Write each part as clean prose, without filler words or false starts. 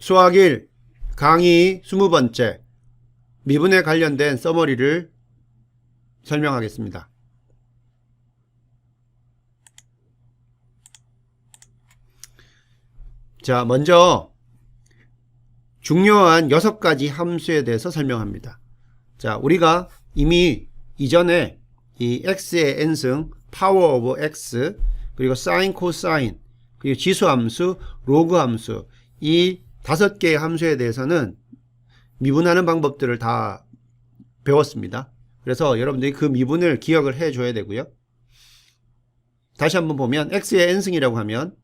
수학 1 강의 20번째 미분에 관련된 서머리를 설명하겠습니다. 자, 먼저 중요한 6가지 함수에 대해서 설명합니다. 자, 우리가 이미 이전에 이 x의 n승, 파워 오브 x, 그리고 사인, 코사인, 그리고 지수함수, 로그함수, 이 5개의 함수에 대해서는 미분하는 방법들을 다 배웠습니다. 그래서 여러분들이 그 미분을 기억을 해줘야 되고요. 다시 한번 보면 x의 n승이라고 하면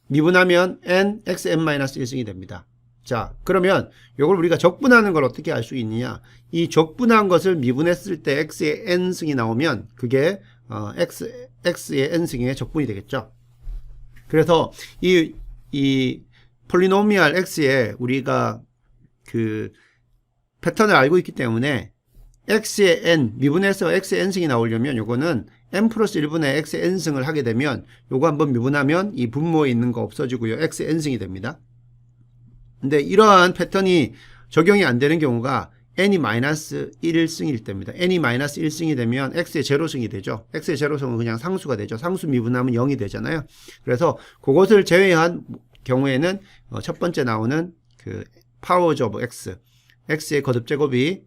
미분하면 n, xn-1승이 됩니다. 자, 그러면 이걸 우리가 적분하는 걸 어떻게 알 수 있느냐? 이 적분한 것을 미분했을 때 x의 n승이 나오면 그게 x의 n승의 적분이 되겠죠. 그래서 이 폴리노미알 x에 우리가 그 패턴을 알고 있기 때문에 x의 n, 미분해서 x의 n승이 나오려면 요거는 n 플러스 1분의 x의 n승을 하게 되면 요거 한번 미분하면 이 분모에 있는 거 없어지고요. x의 n승이 됩니다. 근데 이러한 패턴이 적용이 안 되는 경우가 n이 마이너스 1승일 때입니다. n이 마이너스 1승이 되면 x의 제로승이 되죠. x의 제로승은 그냥 상수가 되죠. 상수 미분하면 0이 되잖아요. 그래서 그것을 제외한 경우에는 첫 번째 나오는 그 파워즈 오브 x, x의 거듭제곱이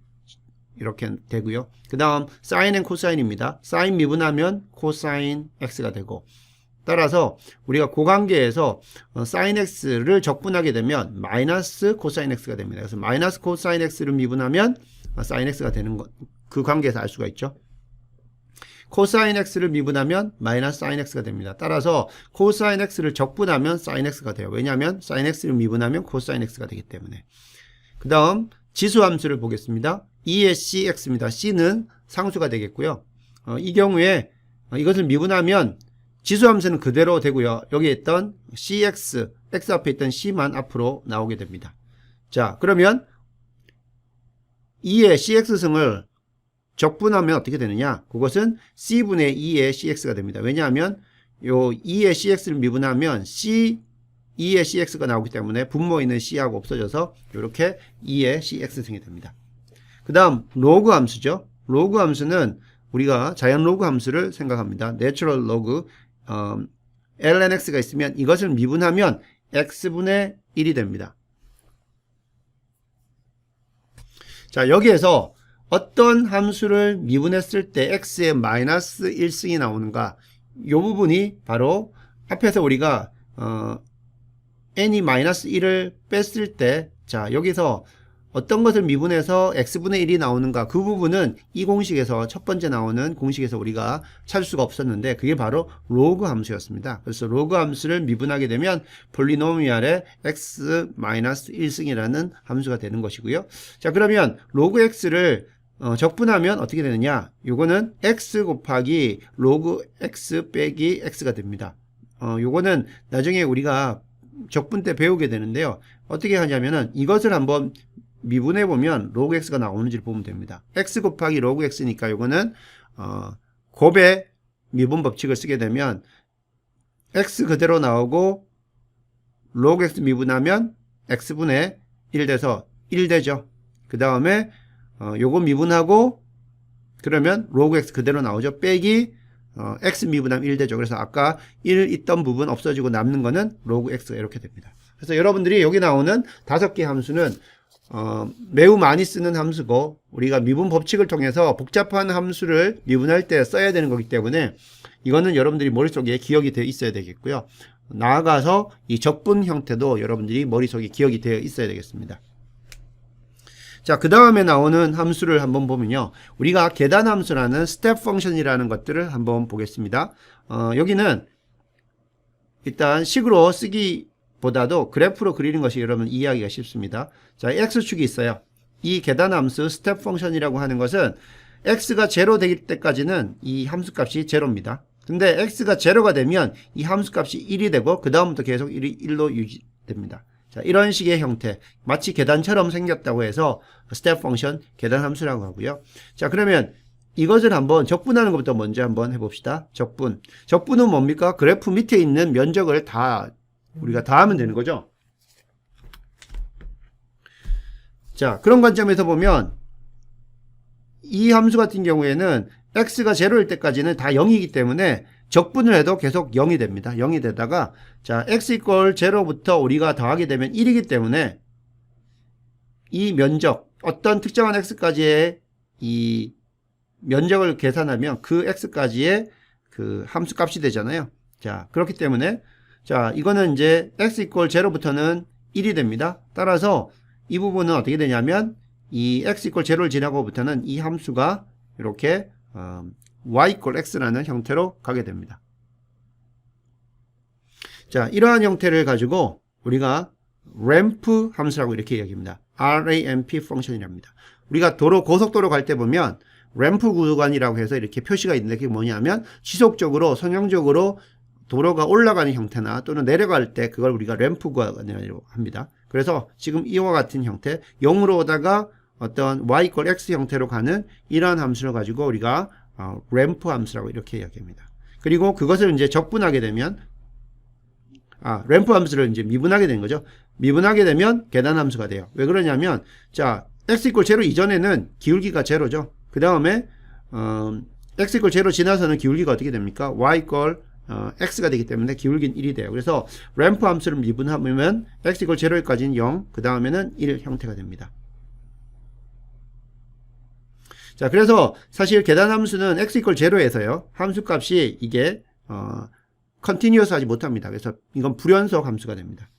이렇게 되고요. 그 다음 사인 앤 코사인입니다. 사인 미분하면 코사인 x가 되고, 따라서 우리가 고관계에서 사인 x를 적분하게 되면 마이너스 코사인 x가 됩니다. 그래서 마이너스 코사인 x를 미분하면 사인 x가 되는 것, 그 관계에서 알 수가 있죠. 코사인 x를 미분하면 마이너스 사인 x가 됩니다. 따라서 코사인 x를 적분하면 사인 x가 돼요. 왜냐하면 사인 x를 미분하면 코사인 x가 되기 때문에. 그 다음 지수함수를 보겠습니다. 2의 cx입니다. c는 상수가 되겠고요. 이 경우에 이것을 미분하면 지수함수는 그대로 되고요. 여기에 있던 cx, x 앞에 있던 c만 앞으로 나오게 됩니다. 자, 그러면 2의 cx승을 적분하면 어떻게 되느냐? 그것은 c분의 2의 cx가 됩니다. 왜냐하면 요 2의 cx를 미분하면 2의 cx가 나오기 때문에 분모에 있는 c하고 없어져서 이렇게 2의 cx승이 됩니다. 그 다음 로그 함수죠. 로그 함수는 우리가 자연 로그 함수를 생각합니다. 내추럴 로그, lnx가 있으면 이것을 미분하면 x분의 1이 됩니다. 자, 여기에서 어떤 함수를 미분했을 때 x의 마이너스 1승이 나오는가, 이 부분이 바로 앞에서 우리가 n이 마이너스 1을 뺐을 때, 자, 여기서 어떤 것을 미분해서 x분의 1이 나오는가, 그 부분은 이 공식에서 첫 번째 나오는 공식에서 우리가 찾을 수가 없었는데 그게 바로 로그 함수였습니다. 그래서 로그 함수를 미분하게 되면 폴리노미알의 x-1승이라는 함수가 되는 것이고요. 자, 그러면 로그 x를 적분하면 어떻게 되느냐? 요거는 x 곱하기 로그 x 빼기 x가 됩니다. 요거는 나중에 우리가 적분 때 배우게 되는데요. 어떻게 하냐면은 이것을 한번 미분해 보면 로그 x가 나오는지를 보면 됩니다. x 곱하기 로그 x니까 요거는 곱의 미분 법칙을 쓰게 되면 x 그대로 나오고 로그 x 미분하면 x분의 1 돼서 1 되죠. 그 다음에 요거 미분하고 그러면 로그 x 그대로 나오죠. 빼기 x 미분하면 1 되죠. 그래서 아까 1 있던 부분 없어지고 남는 거는 로그 x가 이렇게 됩니다. 그래서 여러분들이 여기 나오는 5개 함수는 매우 많이 쓰는 함수고, 우리가 미분 법칙을 통해서 복잡한 함수를 미분할 때 써야 되는 거기 때문에 이거는 여러분들이 머릿속에 기억이 되어 있어야 되겠고요. 나아가서 이 적분 형태도 여러분들이 머릿속에 기억이 되어 있어야 되겠습니다. 자, 그 다음에 나오는 함수를 한번 보면요. 우리가 계단함수라는 스텝 펑션이라는 것들을 한번 보겠습니다. 여기는 일단 식으로 쓰기보다도 그래프로 그리는 것이 여러분 이해하기가 쉽습니다. 자, x축이 있어요. 이 계단함수 스텝 펑션이라고 하는 것은 x가 제로 되기 때까지는 이 함수값이 제로입니다. 근데 x가 제로가 되면 이 함수값이 1이 되고 그 다음부터 계속 1로 유지됩니다. 자, 이런 식의 형태, 마치 계단처럼 생겼다고 해서 스텝 펑션 계단함수라고 하고요. 자, 그러면 이것을 한번 적분하는 것부터 먼저 한번 해봅시다. 적분은 뭡니까? 그래프 밑에 있는 면적을 다 우리가 더하면 되는 거죠. 자, 그런 관점에서 보면 이 함수 같은 경우에는 x가 제로일 때까지는 다 0이기 때문에 적분을 해도 계속 0이 됩니다. 0이 되다가 자, x 이퀄 제로부터 우리가 더하게 되면 1이기 때문에 이 면적, 어떤 특정한 x까지의 이 면적을 계산하면 그 x까지의 그 함수 값이 되잖아요. 자, 그렇기 때문에 자, 이거는 이제 x 이퀄 제로부터는 1이 됩니다. 따라서 이 부분은 어떻게 되냐면 이 x 이퀄 제로를 지나고부터는 이 함수가 이렇게 y 이퀄 x라는 형태로 가게 됩니다. 자, 이러한 형태를 가지고 우리가 램프 함수라고 이렇게 이야기합니다. ramp 펑션이랍니다. 우리가 고속도로 갈 때 보면 램프 구간이라고 해서 이렇게 표시가 있는데 그게 뭐냐면 지속적으로 선형적으로 도로가 올라가는 형태나 또는 내려갈 때 그걸 우리가 램프 구간이라고 합니다. 그래서 지금 이와 같은 형태 0으로 오다가 어떤 y 이퀄 x 형태로 가는 이러한 함수를 가지고 우리가 램프 함수라고 이렇게 이야기합니다. 그리고 그것을 이제 적분하게 되면 램프 함수를 이제 미분하게 된 거죠. 미분하게 되면 계단 함수가 돼요. 왜 그러냐면 자, x 이퀄 제로 이전에는 기울기가 제로죠. 그 다음에 x 이퀄 제로 지나서는 기울기가 어떻게 됩니까? y 이퀄 x가 되기 때문에 기울기는 1이 돼요. 그래서 램프 함수를 미분하면 x 이퀄 제로까지는 0, 그 다음에는 1 형태가 됩니다. 자, 그래서 사실 계단 함수는 x 이퀄 제로에서요, 함수 값이 이게 컨티뉴어스 하지 못합니다. 그래서 이건 불연속 함수가 됩니다.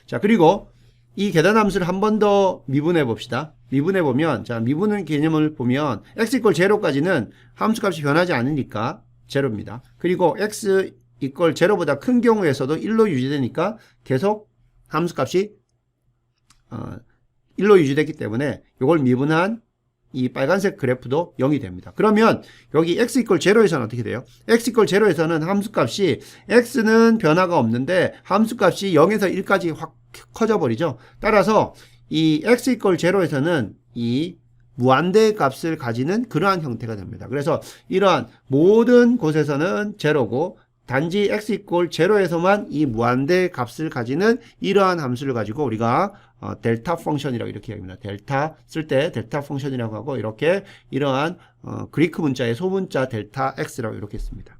자, 그리고 이 계단 함수를 한 번 더 미분해 봅시다. 미분해 보면, 자, 미분의 개념을 보면 x 이퀄 제로까지는 함수 값이 변하지 않으니까 제로입니다. 그리고 x 이퀄 제로보다 큰 경우에서도 1로 유지되니까 계속 함수 값이 1로 유지됐기 때문에 이걸 미분한 이 빨간색 그래프도 0이 됩니다. 그러면 여기 x 이퀄 제로에서는 어떻게 돼요? x 이퀄 제로에서는 함수값이 x는 변화가 없는데 함수값이 0에서 1까지 확 커져 버리죠. 따라서 이 x 이퀄 제로에서는 이 무한대의 값을 가지는 그러한 형태가 됩니다. 그래서 이러한 모든 곳에서는 제로고 단지 x 이퀄 제로에서만 이 무한대의 값을 가지는 이러한 함수를 가지고 우리가 델타 펑션이라고 이렇게 얘기합니다. 델타 쓸 때 델타 펑션이라고 하고 이렇게 이러한 그리크 문자의 소문자 델타 x라고 이렇게 씁니다.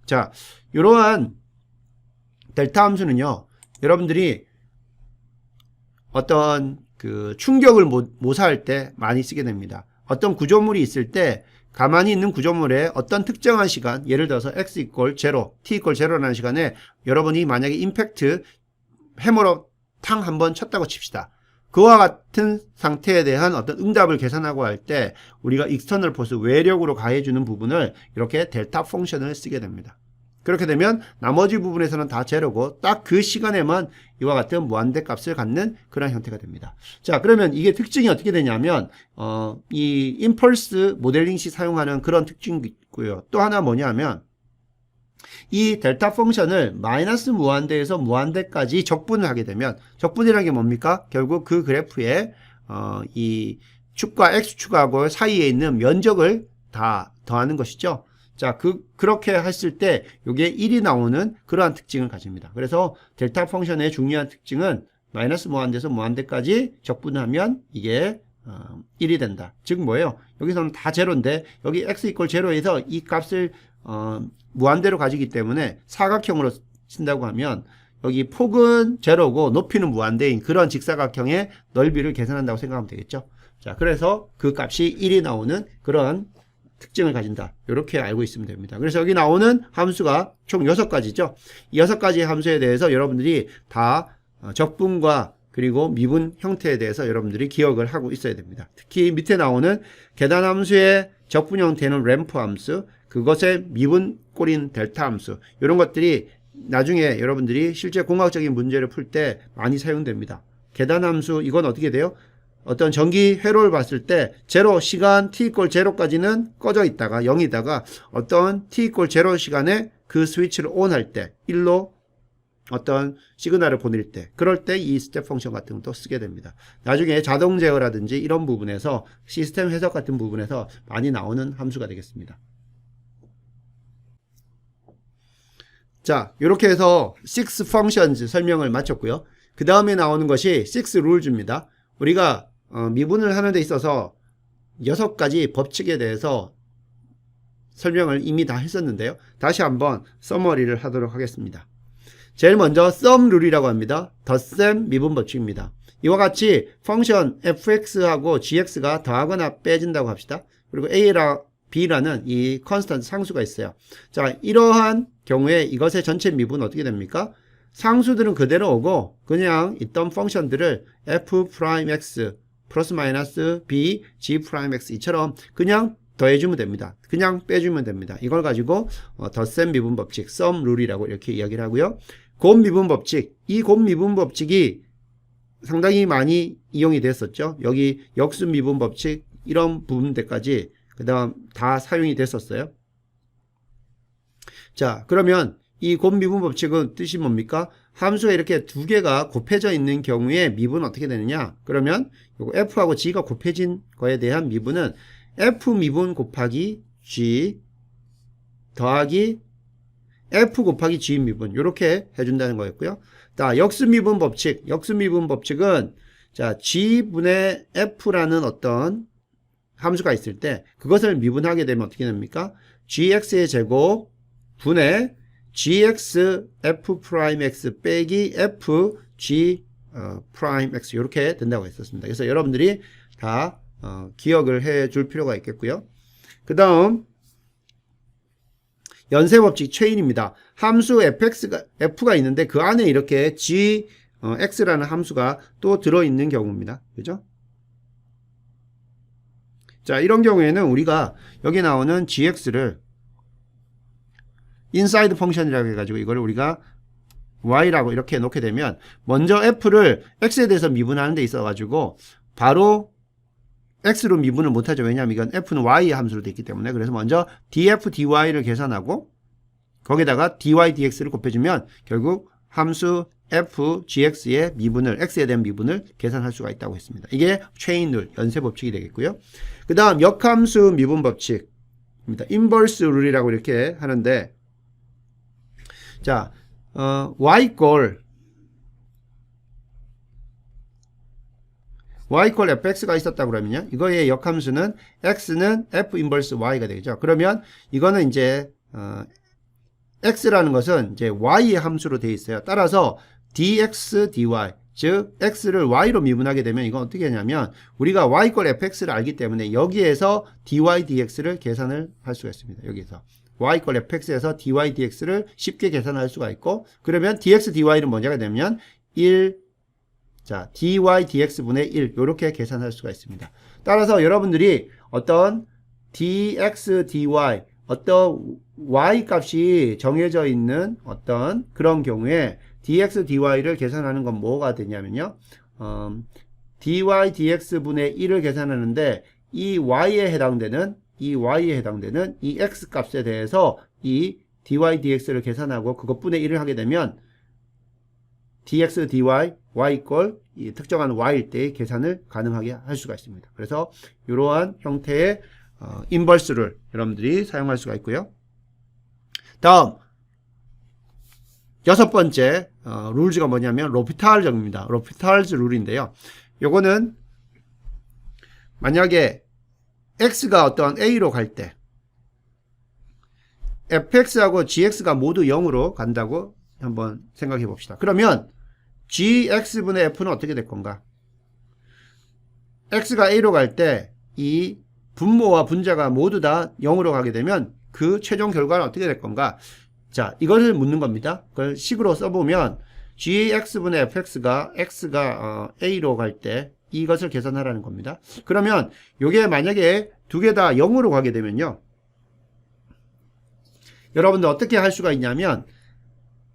자, 이러한 델타 함수는요, 여러분들이 어떤 그 충격을 모사할 때 많이 쓰게 됩니다. 어떤 구조물이 있을 때 가만히 있는 구조물에 어떤 특정한 시간, 예를 들어서 x 이퀄 제로, t 이퀄 제로라는 시간에 여러분이 만약에 임팩트 해머로 탕 한번 쳤다고 칩시다. 그와 같은 상태에 대한 어떤 응답을 계산하고 할 때 우리가 익스터널 포스, 외력으로 가해주는 부분을 이렇게 델타 펑션을 쓰게 됩니다. 그렇게 되면 나머지 부분에서는 다 제로고 딱 그 시간에만 이와 같은 무한대 값을 갖는 그런 형태가 됩니다. 자, 그러면 이게 특징이 어떻게 되냐면 이 임펄스 모델링 시 사용하는 그런 특징이 있고요. 또 하나 뭐냐면 이 델타 펑션을 마이너스 무한대에서 무한대까지 적분을 하게 되면, 적분이라는 게 뭡니까? 결국 그 그래프에 이 축과 x축하고 사이에 있는 면적을 다 더하는 것이죠. 자, 그렇게 했을 때 이게 1이 나오는 그러한 특징을 가집니다. 그래서 델타 펑션의 중요한 특징은 마이너스 무한대에서 무한대까지 적분하면 이게 1이 된다. 즉 뭐예요? 여기서는 다 제로인데 여기 x 이퀄 제로에서 이 값을 무한대로 가지기 때문에 사각형으로 쓴다고 하면 여기 폭은 제로고 높이는 무한대인 그런 직사각형의 넓이를 계산한다고 생각하면 되겠죠. 자, 그래서 그 값이 1이 나오는 그런 특징을 가진다. 이렇게 알고 있으면 됩니다. 그래서 여기 나오는 함수가 총 6가지죠. 이 6가지의 함수에 대해서 여러분들이 다 적분과 그리고 미분 형태에 대해서 여러분들이 기억을 하고 있어야 됩니다. 특히 밑에 나오는 계단 함수의 적분 형태는 램프 함수, 그것의 미분 꼴인 델타 함수, 이런 것들이 나중에 여러분들이 실제 공학적인 문제를 풀 때 많이 사용됩니다. 계단 함수, 이건 어떻게 돼요? 어떤 전기 회로를 봤을 때 제로 시간 t 이퀄 제로까지는 꺼져 있다가 0이다가 어떤 t 이퀄 제로 시간에 그 스위치를 온할 때 1로 어떤 시그널을 보낼 때, 그럴 때 이 스텝 펑션 같은 것도 쓰게 됩니다. 나중에 자동 제어라든지 이런 부분에서 시스템 해석 같은 부분에서 많이 나오는 함수가 되겠습니다. 자, 이렇게 해서 6 functions 설명을 마쳤고요. 그 다음에 나오는 것이 6 rules입니다. 우리가 미분을 하는 데 있어서 6가지 법칙에 대해서 설명을 이미 다 했었는데요. 다시 한번 서머리를 하도록 하겠습니다. 제일 먼저 sum rule이라고 합니다. 덧셈 미분 법칙입니다. 이와 같이 펑션 fx하고 gx가 더하거나 빼진다고 합시다. 그리고 a랑 b라는 이 컨스턴트 상수가 있어요. 자, 이러한 경우에 이것의 전체 미분은 어떻게 됩니까? 상수들은 그대로 오고 그냥 있던 펑션들을 f'x 플러스 마이너스 b g'x 이처럼 그냥 더해주면 됩니다. 그냥 빼주면 됩니다. 이걸 가지고 덧셈 미분 법칙, sum rule이라고 이렇게 이야기를 하고요. 곱 미분 법칙, 이 곱 미분 법칙이 상당히 많이 이용이 됐었죠. 여기 역수 미분 법칙 이런 부분들까지 그 다음 다 사용이 됐었어요. 자, 그러면 이 곱 미분 법칙은 뜻이 뭡니까? 함수가 이렇게 두 개가 곱해져 있는 경우에 미분은 어떻게 되느냐? 그러면 요거 f하고 g가 곱해진 거에 대한 미분은 f 미분 곱하기 g 더하기 f 곱하기 g 미분 이렇게 해준다는 거였고요. 자, 역수 미분 법칙, 역수 미분 법칙은 자 g분의 f라는 어떤 함수가 있을 때 그것을 미분하게 되면 어떻게 됩니까? gx의 제곱 분의 gx f'x 빼기 f g 프라임 x 이렇게 된다고 했었습니다. 그래서 여러분들이 다 기억을 해줄 필요가 있겠고요. 그 다음 연쇄법칙 체인입니다. 함수 f가 있는데 그 안에 이렇게 x라는 함수가 또 들어있는 경우입니다. 그죠? 자, 이런 경우에는 우리가 여기 나오는 gx를 인사이드 펑션이라고 해가지고 이걸 우리가 y라고 이렇게 놓게 되면 먼저 f를 x에 대해서 미분하는 데 있어가지고 바로 x로 미분을 못하죠. 왜냐하면 이건 f는 y 함수로 되어 있기 때문에. 그래서 먼저 df dy를 계산하고 거기다가 dy dx를 곱해주면 결국 함수 f gx의 미분을 x에 대한 미분을 계산할 수가 있다고 했습니다. 이게 체인 룰 연쇄 법칙이 되겠고요. 그 다음 역함수 미분 법칙입니다. 인버스 룰이라고 이렇게 하는데 자 y 꼴 fx가 있었다 그러면요. 이거의 역함수는 x는 f 인버스 y가 되겠죠. 그러면 이거는 이제 x라는 것은 이제 y의 함수로 되어 있어요. 따라서 dx dy 즉 x를 y로 미분하게 되면 이건 어떻게 하냐면 우리가 y 꼴 fx를 알기 때문에 여기에서 dy dx를 계산을 할 수가 있습니다. 여기서 y 꼴 fx에서 dy dx를 쉽게 계산할 수가 있고 그러면 dx dy는 뭐냐가 되면 1 자, dy dx분의 1 이렇게 계산할 수가 있습니다. 따라서 여러분들이 어떤 dx dy 어떤 y 값이 정해져 있는 어떤 그런 경우에 dx dy를 계산하는 건 뭐가 되냐면요. dy dx분의 1을 계산하는데 이 y에 해당되는 이 x 값에 대해서 이 dy dx를 계산하고 그것분의 1을 하게 되면 dx dy y 꼴 이 특정한 y일 때의 계산을 가능하게 할 수가 있습니다. 그래서 이러한 형태의 인버스를 여러분들이 사용할 수가 있고요. 다음 여섯 번째 룰즈가 뭐냐면 로피탈즈입니다. 로피탈즈 룰인데요. 요거는 만약에 x가 어떤 a로 갈 때 fx하고 gx가 모두 0으로 간다고 한번 생각해 봅시다. 그러면 gx분의 f는 어떻게 될 건가? x가 a로 갈 때 이 분모와 분자가 모두 다 0으로 가게 되면 그 최종 결과는 어떻게 될 건가? 자, 이것을 묻는 겁니다. 그걸 식으로 써보면 gx분의 fx가 x가 a로 갈 때 이것을 계산하라는 겁니다. 그러면 이게 만약에 두 개 다 0으로 가게 되면요. 여러분들 어떻게 할 수가 있냐면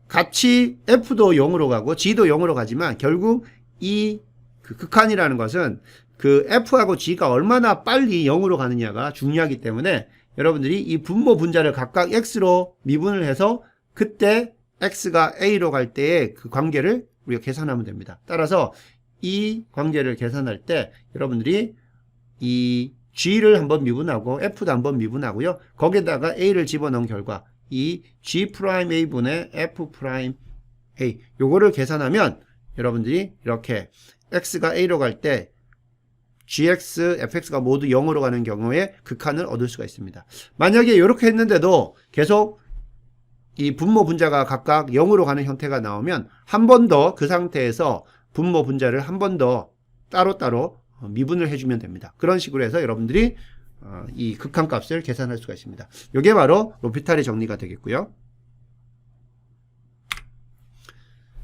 같이 f도 0으로 가고 g도 0으로 가지만 결국 이 극한이라는 것은 그 f하고 g가 얼마나 빨리 0으로 가느냐가 중요하기 때문에 여러분들이 이 분모 분자를 각각 x로 미분을 해서 그때 x가 a로 갈 때의 그 관계를 우리가 계산하면 됩니다. 따라서 이 관계를 계산할 때 여러분들이 이 g를 한번 미분하고 f도 한번 미분하고요. 거기에다가 a를 집어넣은 결과 이 G'A분의 F'A 요거를 계산하면 여러분들이 이렇게 x가 a로 갈 때 gx, fx가 모두 0으로 가는 경우에 극한을 얻을 수가 있습니다. 만약에 이렇게 했는데도 계속 이 분모 분자가 각각 0으로 가는 형태가 나오면 한 번 더 그 상태에서 분모 분자를 한 번 더 따로따로 미분을 해주면 됩니다. 그런 식으로 해서 여러분들이 이 극한값을 계산할 수가 있습니다. 이게 바로 로피탈의 정리가 되겠고요.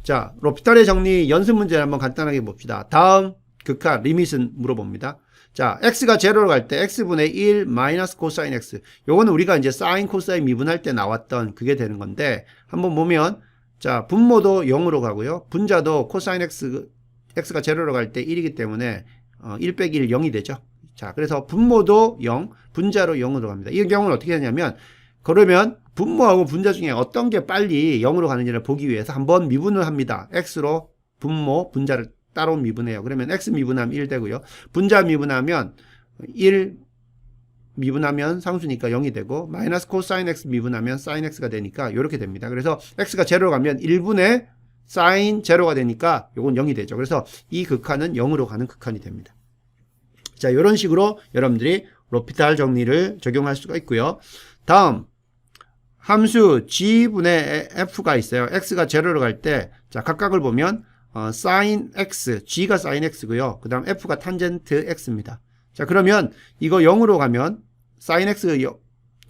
자, 로피탈의 정리 연습 문제를 한번 간단하게 봅시다. 다음 극한 리밋은 물어봅니다. 자, x가 제로로 갈 때 x분의 1 마이너스 코사인 x. 요거는 우리가 이제 사인 코사인 미분할 때 나왔던 그게 되는 건데 한번 보면 자, 분모도 0으로 가고요. 분자도 코사인 x가 제로로 갈 때 1이기 때문에 1 빼기 1 0이 되죠. 자, 그래서 분모도 0, 분자로 0으로 갑니다. 이 경우는 어떻게 되냐면 그러면 분모하고 분자 중에 어떤 게 빨리 0으로 가는지를 보기 위해서 한번 미분을 합니다. x로 분모, 분자를 따로 미분해요. 그러면 x 미분하면 1 되고요. 분자 미분하면 1 미분하면 상수니까 0이 되고 마이너스 코사인 x 미분하면 사인 x가 되니까 이렇게 됩니다. 그래서 x가 제로로 가면 1분의 사인 제로가 되니까 요건 0이 되죠. 그래서 이 극한은 0으로 가는 극한이 됩니다. 자, 이런 식으로 여러분들이 로피탈 정리를 적용할 수가 있고요. 다음 함수 g분의 f가 있어요. x가 제로로 갈 때 자, 각각을 보면 sin x, g가 sin x고요. 그 다음 f가 탄젠트 x입니다. 자, 그러면 이거 0으로 가면 sin x,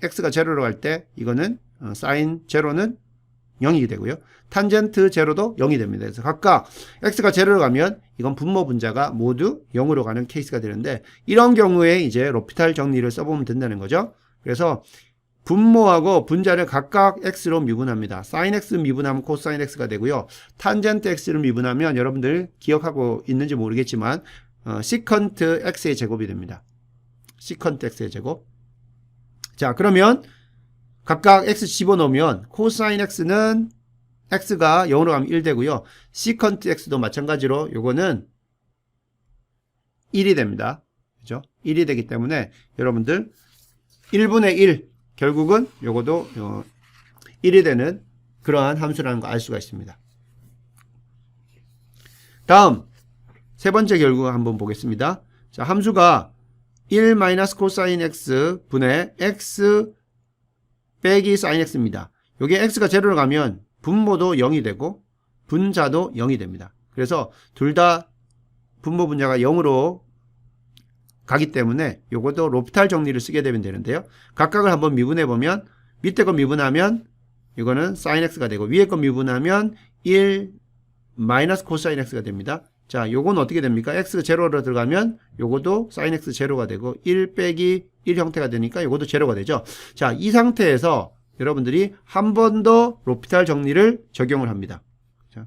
x가 제로로 갈 때 이거는 sin 제로는 0이 되고요. 탄젠트 제로도 0이 됩니다. 그래서 각각 x가 제로로 가면 이건 분모 분자가 모두 0으로 가는 케이스가 되는데 이런 경우에 이제 로피탈 정리를 써보면 된다는 거죠. 그래서 분모하고 분자를 각각 x로 미분합니다. sin x 미분하면 코사인 x가 되고요. 탄젠트 x를 미분하면 여러분들 기억하고 있는지 모르겠지만 시컨트 x의 제곱이 됩니다. 시컨트 x의 제곱. 자, 그러면 각각 x 집어넣으면 코사인 x는 x가 0으로 가면 1 되고요. 시컨트 x도 마찬가지로 요거는 1이 됩니다. 그죠? 1이 되기 때문에 여러분들 1분의 1 결국은 요것도 1이 되는 그러한 함수라는 거 알 수가 있습니다. 다음 세 번째 결국 한번 보겠습니다. 자, 함수가 1 마이너스 코사인 x 분의 x 빼기 사인 x입니다. 요게 x가 제로로 가면 분모도 0이 되고 분자도 0이 됩니다. 그래서 둘 다 분모 분자가 0으로 가기 때문에 요것도 로피탈 정리를 쓰게 되면 되는데요. 각각을 한번 미분해 보면 밑에 거 미분하면 이거는 sin x가 되고 위에 거 미분하면 1 마이너스 코사인 x가 됩니다. 자, 요건 어떻게 됩니까? x 제로로 들어가면 요것도 sin x 제로가 되고 1 빼기 1 형태가 되니까 요것도 제로가 되죠. 자, 이 상태에서 여러분들이 한 번 더 로피탈 정리를 적용을 합니다. 자,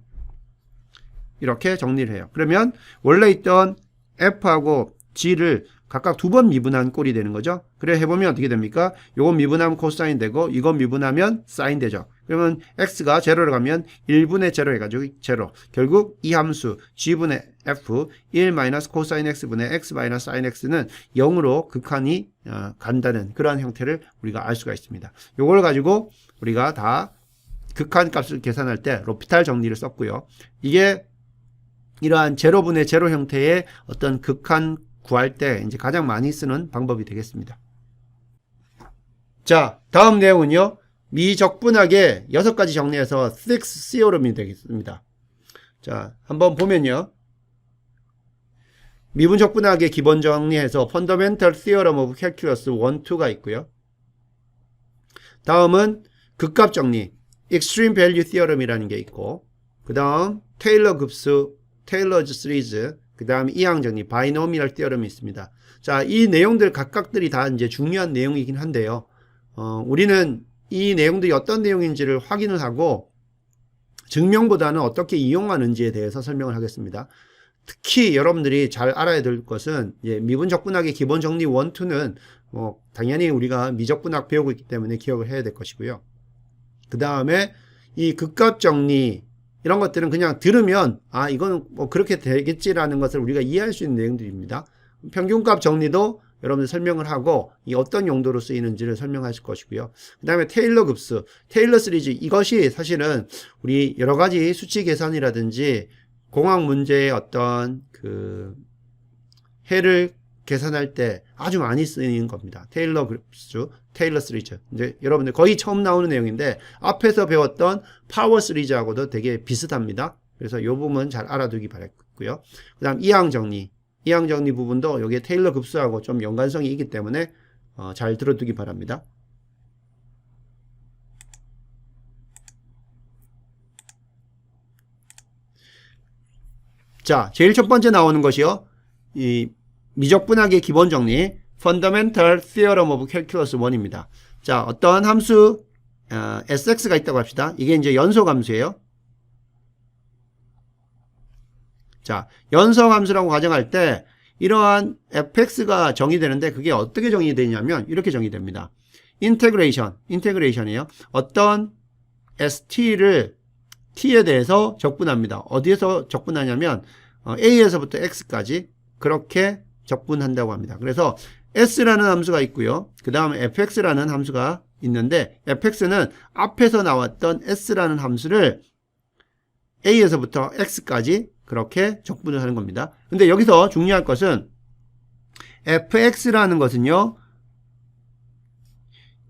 이렇게 정리를 해요. 그러면 원래 있던 f하고 g를 각각 두 번 미분한 꼴이 되는 거죠. 그래 해보면 어떻게 됩니까? 요건 미분하면 코사인 되고 이건 미분하면 사인 되죠. 그러면 x가 제로로 가면 1분의 제로 해가지고 제로. 결국 이 함수 g분의 f 1 마이너스 코사인 x분의 x 마이너스 사인 x는 0으로 극한이 간다는 그러한 형태를 우리가 알 수가 있습니다. 요걸 가지고 우리가 다 극한 값을 계산할 때 로피탈 정리를 썼고요. 이게 이러한 제로분의 제로 형태의 어떤 극한 구할 때 이제 가장 많이 쓰는 방법이 되겠습니다. 자, 다음 내용은요. 미적분하게 6가지 정리해서 6 theorem이 되겠습니다. 자, 한번 보면요. 미분적분하게 기본 정리해서 Fundamental Theorem of Calculus 1, 2가 있고요. 다음은 극값 정리, Extreme Value Theorem이라는 게 있고, 그 다음 테일러 급수, 테일러즈 시리즈, 그 다음 이항 정리, 바이노미얼 티어럼이 있습니다. 자, 이 내용들 각각들이 다 이제 중요한 내용이긴 한데요. 우리는 이 내용들이 어떤 내용인지를 확인을 하고 증명보다는 어떻게 이용하는지에 대해서 설명을 하겠습니다. 특히 여러분들이 잘 알아야 될 것은 미분적분학의 기본 정리 1, 2는 당연히 우리가 미적분학 배우고 있기 때문에 기억을 해야 될 것이고요. 그 다음에 이 극값 정리 이런 것들은 그냥 들으면 이거는 뭐 그렇게 되겠지라는 것을 우리가 이해할 수 있는 내용들입니다. 평균값 정리도 여러분들 설명을 하고 이 어떤 용도로 쓰이는지를 설명하실 것이고요. 그 다음에 테일러 급수, 테일러 시리즈, 이것이 사실은 우리 여러 가지 수치 계산이라든지 공학 문제의 어떤 그 해를 계산할 때 아주 많이 쓰이는 겁니다. 테일러 급수, 테일러 시리즈. 이제 여러분들 거의 처음 나오는 내용인데 앞에서 배웠던 파워 시리즈하고도 되게 비슷합니다. 그래서 이 부분 잘 알아두기 바랐고요. 그 다음 이항 정리 부분도 여기에 테일러 급수하고 좀 연관성이 있기 때문에 잘 들어두기 바랍니다. 자, 제일 첫 번째 나오는 것이요. 이 미적분학의 기본 정리, Fundamental Theorem of Calculus 1입니다. 자, 어떤 함수 sx가 있다고 합시다. 이게 이제 연속 함수예요. 자, 연속 함수라고 가정할 때 이러한 fx가 정의되는데 그게 어떻게 정의되냐면 이렇게 정의됩니다. 인테그레이션이에요. 어떤 st를 t에 대해서 적분합니다. 어디에서 적분하냐면 a에서부터 x까지 그렇게 적분한다고 합니다. 그래서 s라는 함수가 있고요. 그 다음에 fx라는 함수가 있는데 fx는 앞에서 나왔던 s라는 함수를 a에서부터 x까지 그렇게 적분을 하는 겁니다. 근데 여기서 중요할 것은 fx라는 것은요.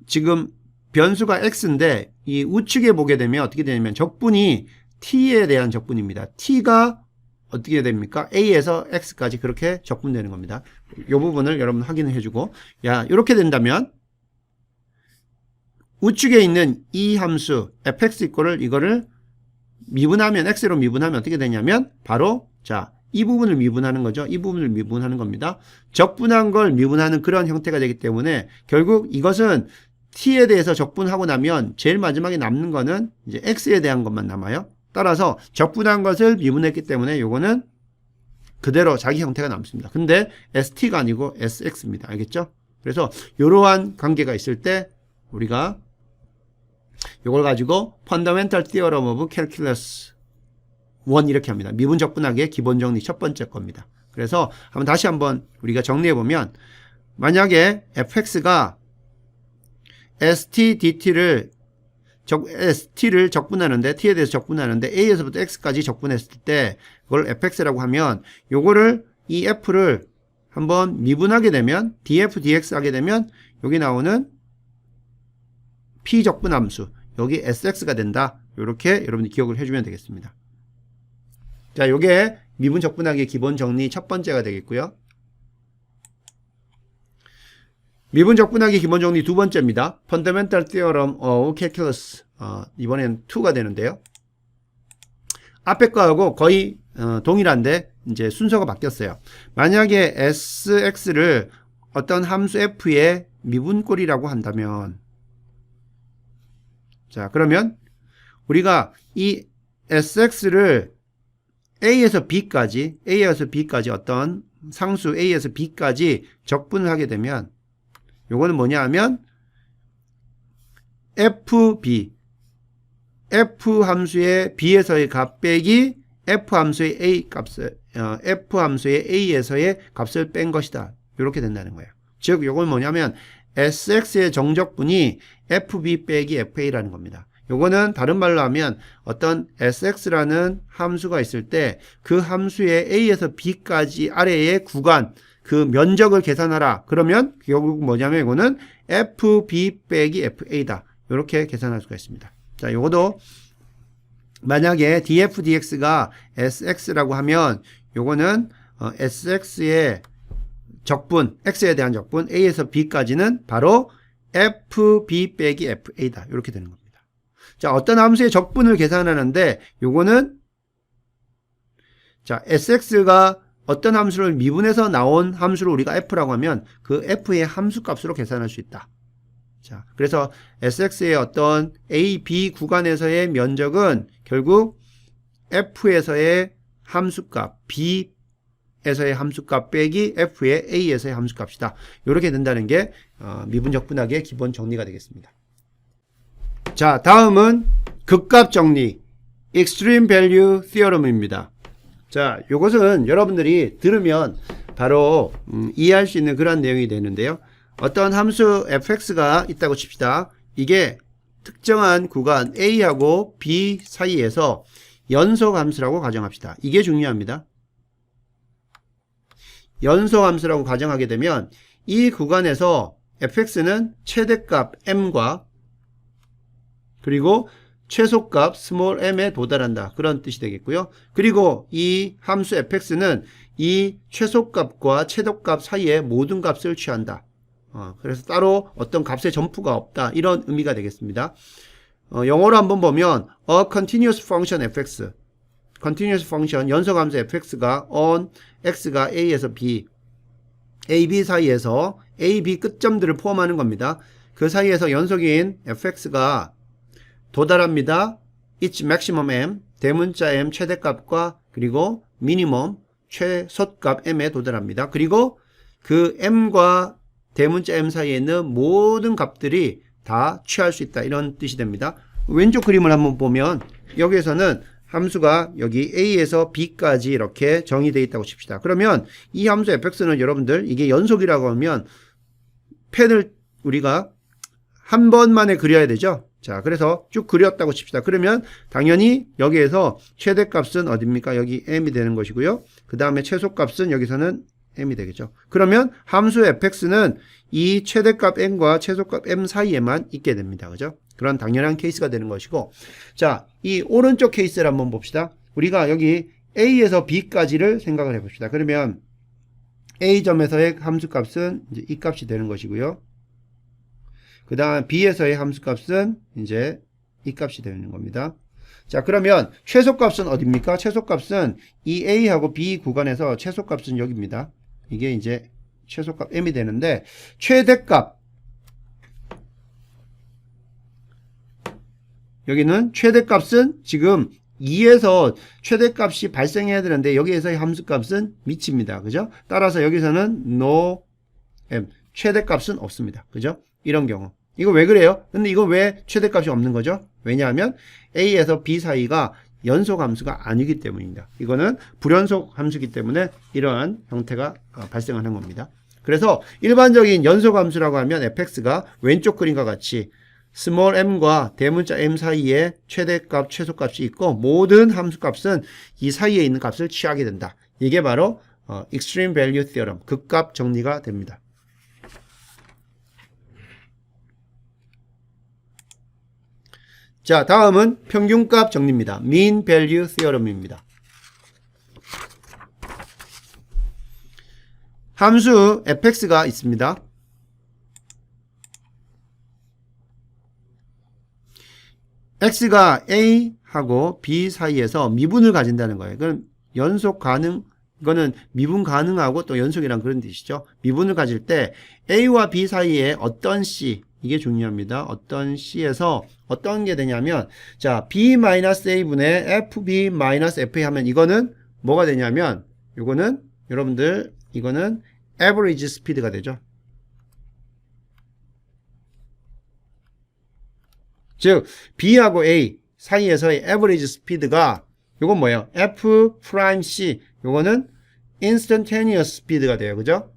지금 변수가 x인데 이 우측에 보게 되면 어떻게 되냐면 적분이 t에 대한 적분입니다. t가 어떻게 됩니까? a에서 x까지 그렇게 적분되는 겁니다. 이 부분을 여러분 확인을 해주고, 이렇게 된다면 우측에 있는 이 함수 fx 이거를 미분하면 x로 미분하면 어떻게 되냐면 바로 이 부분을 미분하는 거죠. 이 부분을 미분하는 겁니다. 적분한 걸 미분하는 그런 형태가 되기 때문에 결국 이것은 t에 대해서 적분하고 나면 제일 마지막에 남는 거는 이제 x에 대한 것만 남아요. 따라서 적분한 것을 미분했기 때문에 요거는 그대로 자기 형태가 남습니다. 근데 st가 아니고 sx입니다. 알겠죠? 그래서 이러한 관계가 있을 때 우리가 요걸 가지고 Fundamental Theorem of Calculus 1 이렇게 합니다. 미분 적분학의 기본 정리 첫 번째 겁니다. 그래서 다시 한번 우리가 정리해 보면 만약에 fx가 stdt를 적분하는데 t에 대해서 적분하는데 a에서부터 x까지 적분했을 때 그걸 fx라고 하면 요거를 이 f를 한번 미분하게 되면 df dx 하게 되면 여기 나오는 p 적분함수 여기 sx가 된다. 요렇게 여러분이 기억을 해주면 되겠습니다. 자, 요게 미분 적분학의 기본 정리 첫 번째가 되겠고요. 미분 적분학의 기본 정리 두 번째입니다. Fundamental Theorem of Calculus. 이번엔 2가 되는데요. 앞에 거하고 거의 동일한데 이제 순서가 바뀌었어요. 만약에 sx를 어떤 함수 f의 미분꼴이라고 한다면, 자, 그러면 우리가 이 sx를 a에서 b까지 어떤 상수 a에서 b까지 적분을 하게 되면 요거는 뭐냐 하면 f 함수의 b에서의 값 빼기 f 함수의 a에서의 값을 뺀 것이다. 이렇게 된다는 거예요. 즉 요건 뭐냐면 sx의 정적분이 fb 빼기 fa라는 겁니다. 요거는 다른 말로 하면 어떤 sx라는 함수가 있을 때 그 함수의 a에서 b까지 아래의 구간 그 면적을 계산하라. 그러면 결국 뭐냐면 이거는 fb 빼기 fa다. 이렇게 계산할 수가 있습니다. 자, 요거도 만약에 df dx가 sx라고 하면 요거는 sx의 적분, x에 대한 적분 a에서 b까지는 바로 fb 빼기 fa다. 이렇게 되는 겁니다. 자, 어떤 함수의 적분을 계산하는데 요거는 자, sx가 어떤 함수를 미분해서 나온 함수를 우리가 f라고 하면 그 f의 함수값으로 계산할 수 있다. 자, 그래서 sx의 어떤 a, b 구간에서의 면적은 결국 f에서의 함수값, b에서의 함수값 빼기 f의 a에서의 함수값이다. 이렇게 된다는 게 미분적분학의 기본 정리가 되겠습니다. 자, 다음은 극값 정리, Extreme Value Theorem입니다. 자, 요것은 여러분들이 들으면 바로 이해할 수 있는 그런 내용이 되는데요. 어떤 함수 fx가 있다고 칩시다. 이게 특정한 구간 A하고 B 사이에서 연속함수라고 가정합시다. 이게 중요합니다. 연속함수라고 가정하게 되면 이 구간에서 fx는 최대값 m과 그리고 최소값 m에 도달한다. 그런 뜻이 되겠고요. 그리고 이 함수 fx는 이 최소값과 최대값 사이에 모든 값을 취한다. 그래서 따로 어떤 값의 점프가 없다. 이런 의미가 되겠습니다. 영어로 한번 보면 a continuous function fx, continuous function 연속함수 fx가 on x가 a에서 b, a, b 사이에서 a, b 끝점들을 포함하는 겁니다. 그 사이에서 연속인 fx가 도달합니다. its maximum m, 대문자 m 최대값과 그리고 minimum 최소값 m에 도달합니다. 그리고 그 m과 대문자 m 사이에 있는 모든 값들이 다 취할 수 있다. 이런 뜻이 됩니다. 왼쪽 그림을 한번 보면 여기에서는 함수가 여기 a에서 b까지 이렇게 정의되어 있다고 칩시다. 그러면 이 함수 fx는 여러분들 이게 연속이라고 하면 펜을 우리가 한 번만에 그려야 되죠. 자, 그래서 쭉 그렸다고 칩시다. 그러면 당연히 여기에서 최대값은 어딥니까? 여기 m이 되는 것이고요. 그 다음에 최소값은 여기서는 m이 되겠죠. 그러면 함수 fx는 이 최대값 n과 최소값 m 사이에만 있게 됩니다. 그죠? 그런 당연한 케이스가 되는 것이고, 자, 이 오른쪽 케이스를 한번 봅시다. 우리가 여기 a에서 b까지를 생각을 해봅시다. 그러면 a점에서의 함수값은 이제 이 값이 되는 것이고요. 그 다음 b에서의 함수값은 이제 이 값이 되는 겁니다. 자, 그러면 최소값은 어디입니까? 최소값은 이 a하고 b 구간에서 최소값은 여기입니다. 이게 이제 최소값 m이 되는데, 최대값 여기는 최대값은 지금 2에서 최대값이 발생해야 되는데 여기에서의 함수값은 미칩니다. 그죠? 따라서 여기서는 no m, 최대값은 없습니다. 그죠? 이런 경우. 이거 왜 그래요? 근데 이거 왜 최대값이 없는 거죠? 왜냐하면 a에서 b 사이가 연속 함수가 아니기 때문입니다. 이거는 불연속 함수이기 때문에 이러한 형태가 발생하는 겁니다. 그래서 일반적인 연속 함수라고 하면 fx가 왼쪽 그림과 같이 small m과 대문자 m 사이에 최대값, 최소값이 있고 모든 함수값은 이 사이에 있는 값을 취하게 된다. 이게 바로 extreme value theorem, 극값 정리가 됩니다. 자, 다음은 평균값 정리입니다. mean value theorem입니다. 함수 fx가 있습니다. x가 a하고 b 사이에서 미분을 가진다는 거예요. 그럼 연속 가능, 이거는 미분 가능하고 또 연속이란 그런 뜻이죠. 미분을 가질 때 a와 b 사이에 어떤 c, 이게 중요합니다. 어떤 c에서 어떤 게 되냐면, 자, b-a분의 fb-fa 하면 이거는 뭐가 되냐면, 이거는 여러분들 이거는 average speed가 되죠. 즉 b하고 a 사이에서의 average speed가 이건 뭐예요? f'(c), 요거는 instantaneous speed가 돼요. 그죠?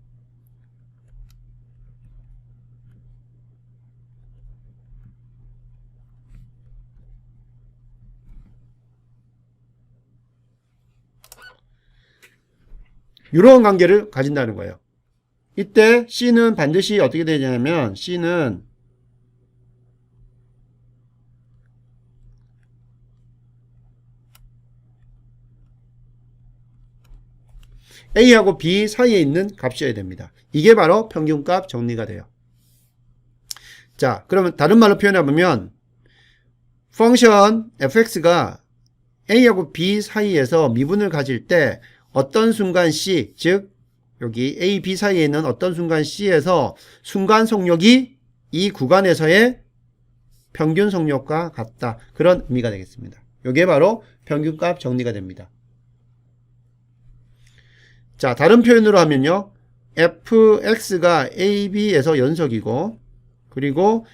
이런 관계를 가진다는 거예요. 이때 c는 반드시 어떻게 되냐면, c는 a하고 b 사이에 있는 값이어야 됩니다. 이게 바로 평균값 정리가 돼요. 자, 그러면 다른 말로 표현해보면 펑션 fx가 a하고 b 사이에서 미분을 가질 때 어떤 순간 c, 즉 여기 a, b 사이에 있는 어떤 순간 c에서 순간 속력이 이 구간에서의 평균 속력과 같다. 그런 의미가 되겠습니다. 이게 바로 평균값 정리가 됩니다. 자, 다른 표현으로 하면요, fx가 a, b에서 연속이고 그리고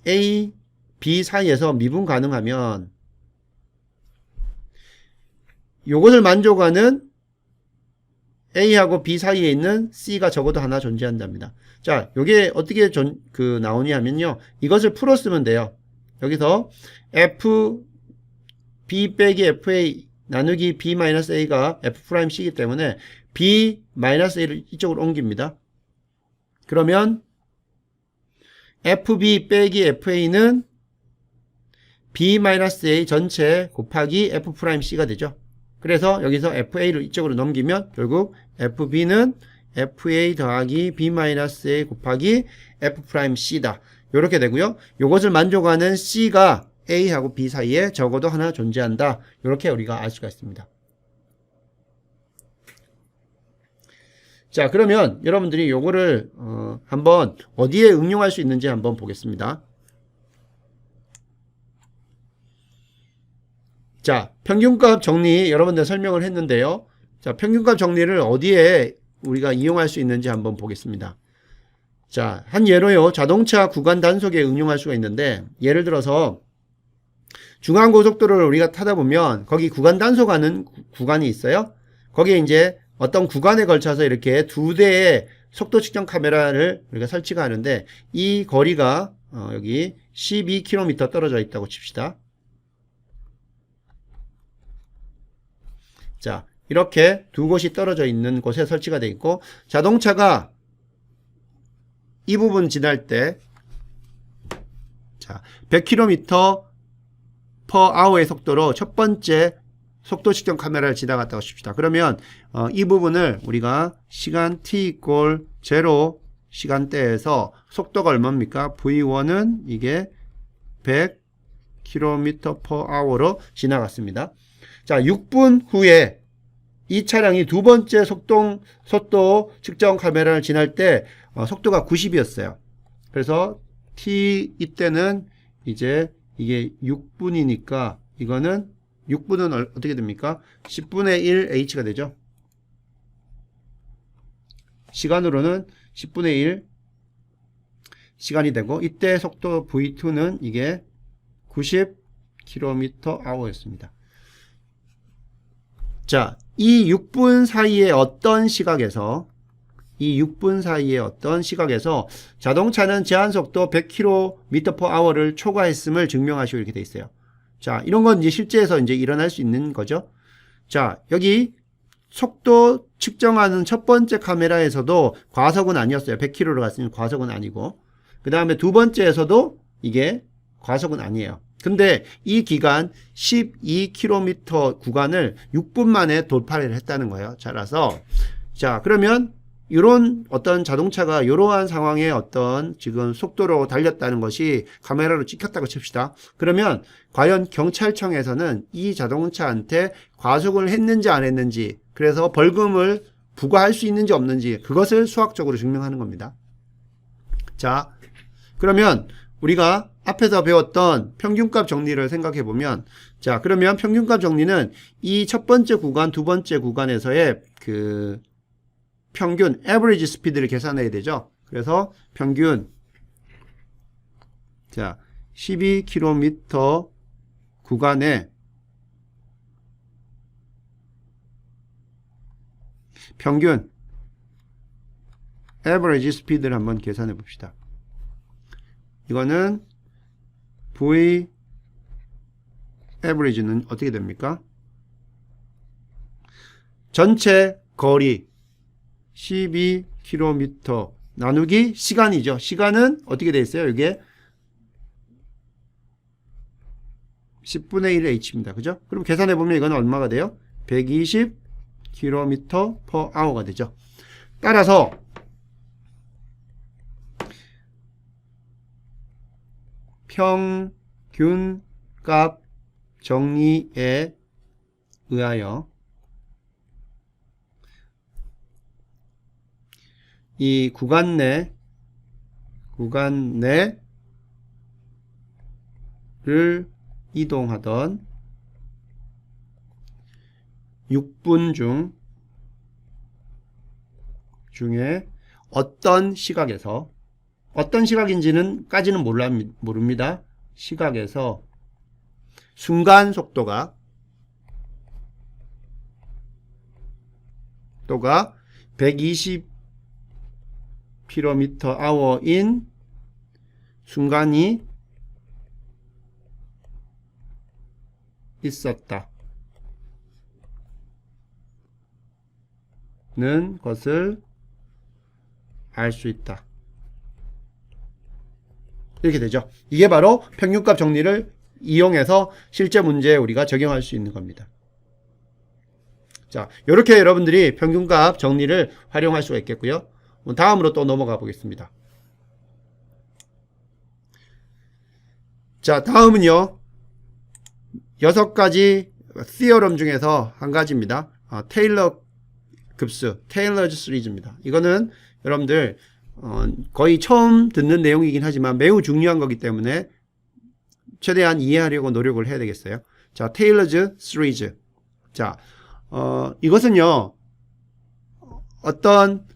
a, b 사이에서 미분 가능하면 요것을 만족하는 A하고 B 사이에 있는 C가 적어도 하나 존재한답니다. 자, 요게 어떻게 나오냐 하면요. 이것을 풀어 쓰면 돼요. 여기서 F, B 빼기 FA 나누기 B-A가 F'C이기 때문에 B-A를 이쪽으로 옮깁니다. 그러면 FB 빼기 FA는 B-A 전체 곱하기 F'C가 되죠. 그래서 여기서 FA를 이쪽으로 넘기면 결국 FB는 FA 더하기 B-A 곱하기 F'C다. 이렇게 되고요. 이것을 만족하는 C가 A하고 B 사이에 적어도 하나 존재한다. 이렇게 우리가 알 수가 있습니다. 자, 그러면 여러분들이 요거를 한번 어디에 응용할 수 있는지 한번 보겠습니다. 자, 평균값 정리 여러분들 설명을 했는데요. 자, 평균값 정리를 어디에 우리가 이용할 수 있는지 한번 보겠습니다. 자, 한 예로요. 자동차 구간 단속에 응용할 수가 있는데, 예를 들어서 중앙고속도로를 우리가 타다 보면 거기 구간 단속하는 구간이 있어요. 거기에 이제 어떤 구간에 걸쳐서 이렇게 두 대의 속도 측정 카메라를 우리가 설치가 하는데, 이 거리가 여기 12km 떨어져 있다고 칩시다. 자, 이렇게 두 곳이 떨어져 있는 곳에 설치가 되어 있고, 자동차가 이 부분 지날 때, 자, 100km per hour의 속도로 첫 번째 속도 측정 카메라를 지나갔다고 칩시다. 그러면 이 부분을 우리가 시간 t = 0 시간대에서 속도가 얼마입니까? V1은 이게 100km per hour로 지나갔습니다. 자, 6분 후에 이 차량이 두 번째 속도 측정 카메라를 지날 때 속도가 90이었어요. 그래서 이때는 이제 이게 6분이니까 이거는 6분은 어떻게 됩니까? 10분의 1 H가 되죠. 시간으로는 10분의 1 시간이 되고, 이때 속도 V2는 이게 90km/h였습니다. 자, 이 6분 사이에 어떤 시각에서 자동차는 제한속도 100km/h를 초과했음을 증명하시오 이렇게 돼 있어요. 자, 이런 건 이제 실제에서 이제 일어날 수 있는 거죠. 자, 여기 속도 측정하는 첫 번째 카메라에서도 과속은 아니었어요. 100km로 갔으니 과속은 아니고. 그 다음에 두 번째에서도 이게 과속은 아니에요. 근데 이 기간 12km 구간을 6분 만에 돌파를 했다는 거예요. 따라서 자, 그러면 이런 어떤 자동차가 이러한 상황의 어떤 지금 속도로 달렸다는 것이 카메라로 찍혔다고 칩시다. 그러면 과연 경찰청에서는 이 자동차한테 과속을 했는지 안 했는지, 그래서 벌금을 부과할 수 있는지 없는지, 그것을 수학적으로 증명하는 겁니다. 자, 그러면 우리가 앞에서 배웠던 평균값 정리를 생각해 보면, 자, 그러면 평균값 정리는 이 첫 번째 구간, 두 번째 구간에서의 그 평균 average 스피드를 계산해야 되죠. 그래서 평균, 자, 12km 구간에 평균 average 스피드를 한번 계산해 봅시다. 이거는 V average는 어떻게 됩니까? 전체 거리 12km 나누기 시간이죠. 시간은 어떻게 되어 있어요? 이게 10분의 1 H입니다. 그죠? 그럼 계산해 보면 이건 얼마가 돼요? 120km/h가 되죠. 따라서 평균값 정리에 의하여 이 구간 내를 이동하던 6분 중에 어떤 시각에서, 어떤 시각인지는 까지는 모릅니다. 시각에서 순간 속도가 120km/h인 순간이 있었다 는 것을 알 수 있다. 이렇게 되죠. 이게 바로 평균값 정리를 이용해서 실제 문제에 우리가 적용할 수 있는 겁니다. 자, 이렇게 여러분들이 평균값 정리를 활용할 수가 있겠고요. 다음으로 또 넘어가 보겠습니다. 자, 다음은요. 6가지 theorem 중에서 한 가지입니다. 테일러 급수, 테일러즈 시리즈입니다. 이거는 여러분들 거의 처음 듣는 내용이긴 하지만 매우 중요한 거기 때문에 최대한 이해하려고 노력을 해야 되겠어요. 자, 테일러즈 시리즈. 자, 이것은요, 어떤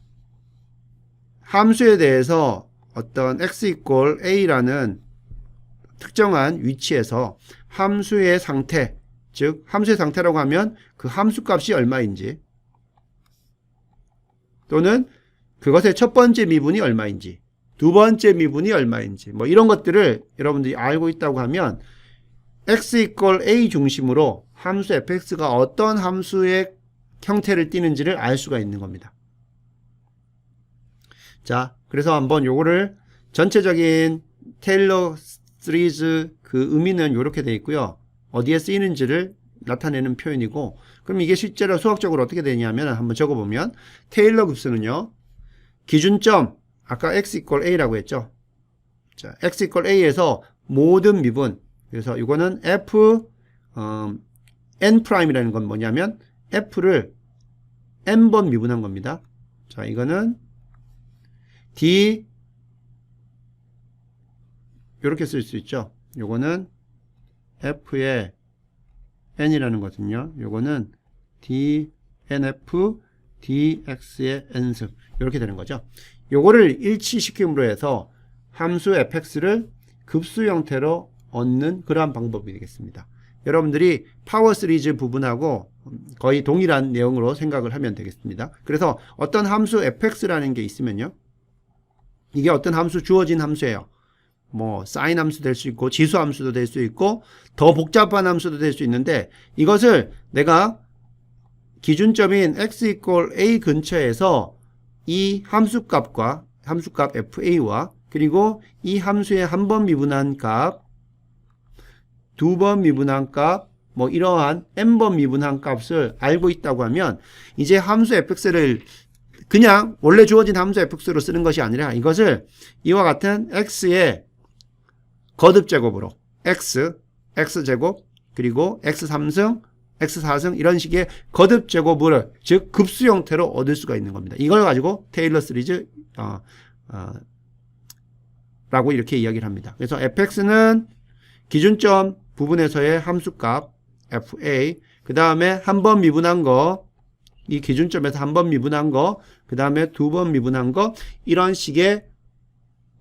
함수에 대해서 어떤 x equal a라는 특정한 위치에서 함수의 상태, 즉 함수의 상태라고 하면 그 함수 값이 얼마인지 또는 그것의 첫 번째 미분이 얼마인지 두 번째 미분이 얼마인지 뭐 이런 것들을 여러분들이 알고 있다고 하면 x equal a 중심으로 함수 fx가 어떤 함수의 형태를 띠는지를 알 수가 있는 겁니다. 자, 그래서 한번 요거를 전체적인 테일러 시리즈 그 의미는 이렇게 되어 있고요. 어디에 쓰이는지를 나타내는 표현이고, 그럼 이게 실제로 수학적으로 어떻게 되냐면 한번 적어보면 테일러 급수는요, 기준점 아까 x equal a라고 했죠. 자, x equal a에서 모든 미분, 그래서 이거는 f n 프라임이라는 건 뭐냐면 f를 n번 미분한 겁니다. 자, 이거는 d 이렇게 쓸 수 있죠. 요거는 f의 n이라는 거거든요. 요거는 dnf dx의 n승 이렇게 되는 거죠. 요거를 일치시킴으로 해서 함수 fx를 급수 형태로 얻는 그러한 방법이 되겠습니다. 여러분들이 파워 시리즈 부분하고 거의 동일한 내용으로 생각을 하면 되겠습니다. 그래서 어떤 함수 fx라는 게 있으면요, 이게 어떤 함수, 주어진 함수예요. 뭐 사인 함수 될 수 있고 지수 함수도 될 수 있고 더 복잡한 함수도 될 수 있는데, 이것을 내가 기준점인 x equal a 근처에서 이 함수값과 함수값 fa와 그리고 이 함수의 한 번 미분한 값, 두 번 미분한 값, 뭐 이러한 n번 미분한 값을 알고 있다고 하면 이제 함수 fx를 그냥 원래 주어진 함수 fx로 쓰는 것이 아니라 이것을 이와 같은 x의 거듭제곱으로 x제곱 그리고 x3승 x4승 이런 식의 거듭제곱을 즉 급수 형태로 얻을 수가 있는 겁니다. 이걸 가지고 테일러 시리즈 라고 이렇게 이야기를 합니다. 그래서 fx는 기준점 부분에서의 함수값 fa, 그 다음에 한 번 미분한 거, 이 기준점에서 한 번 미분한 거, 그 다음에 두 번 미분한 거, 이런 식의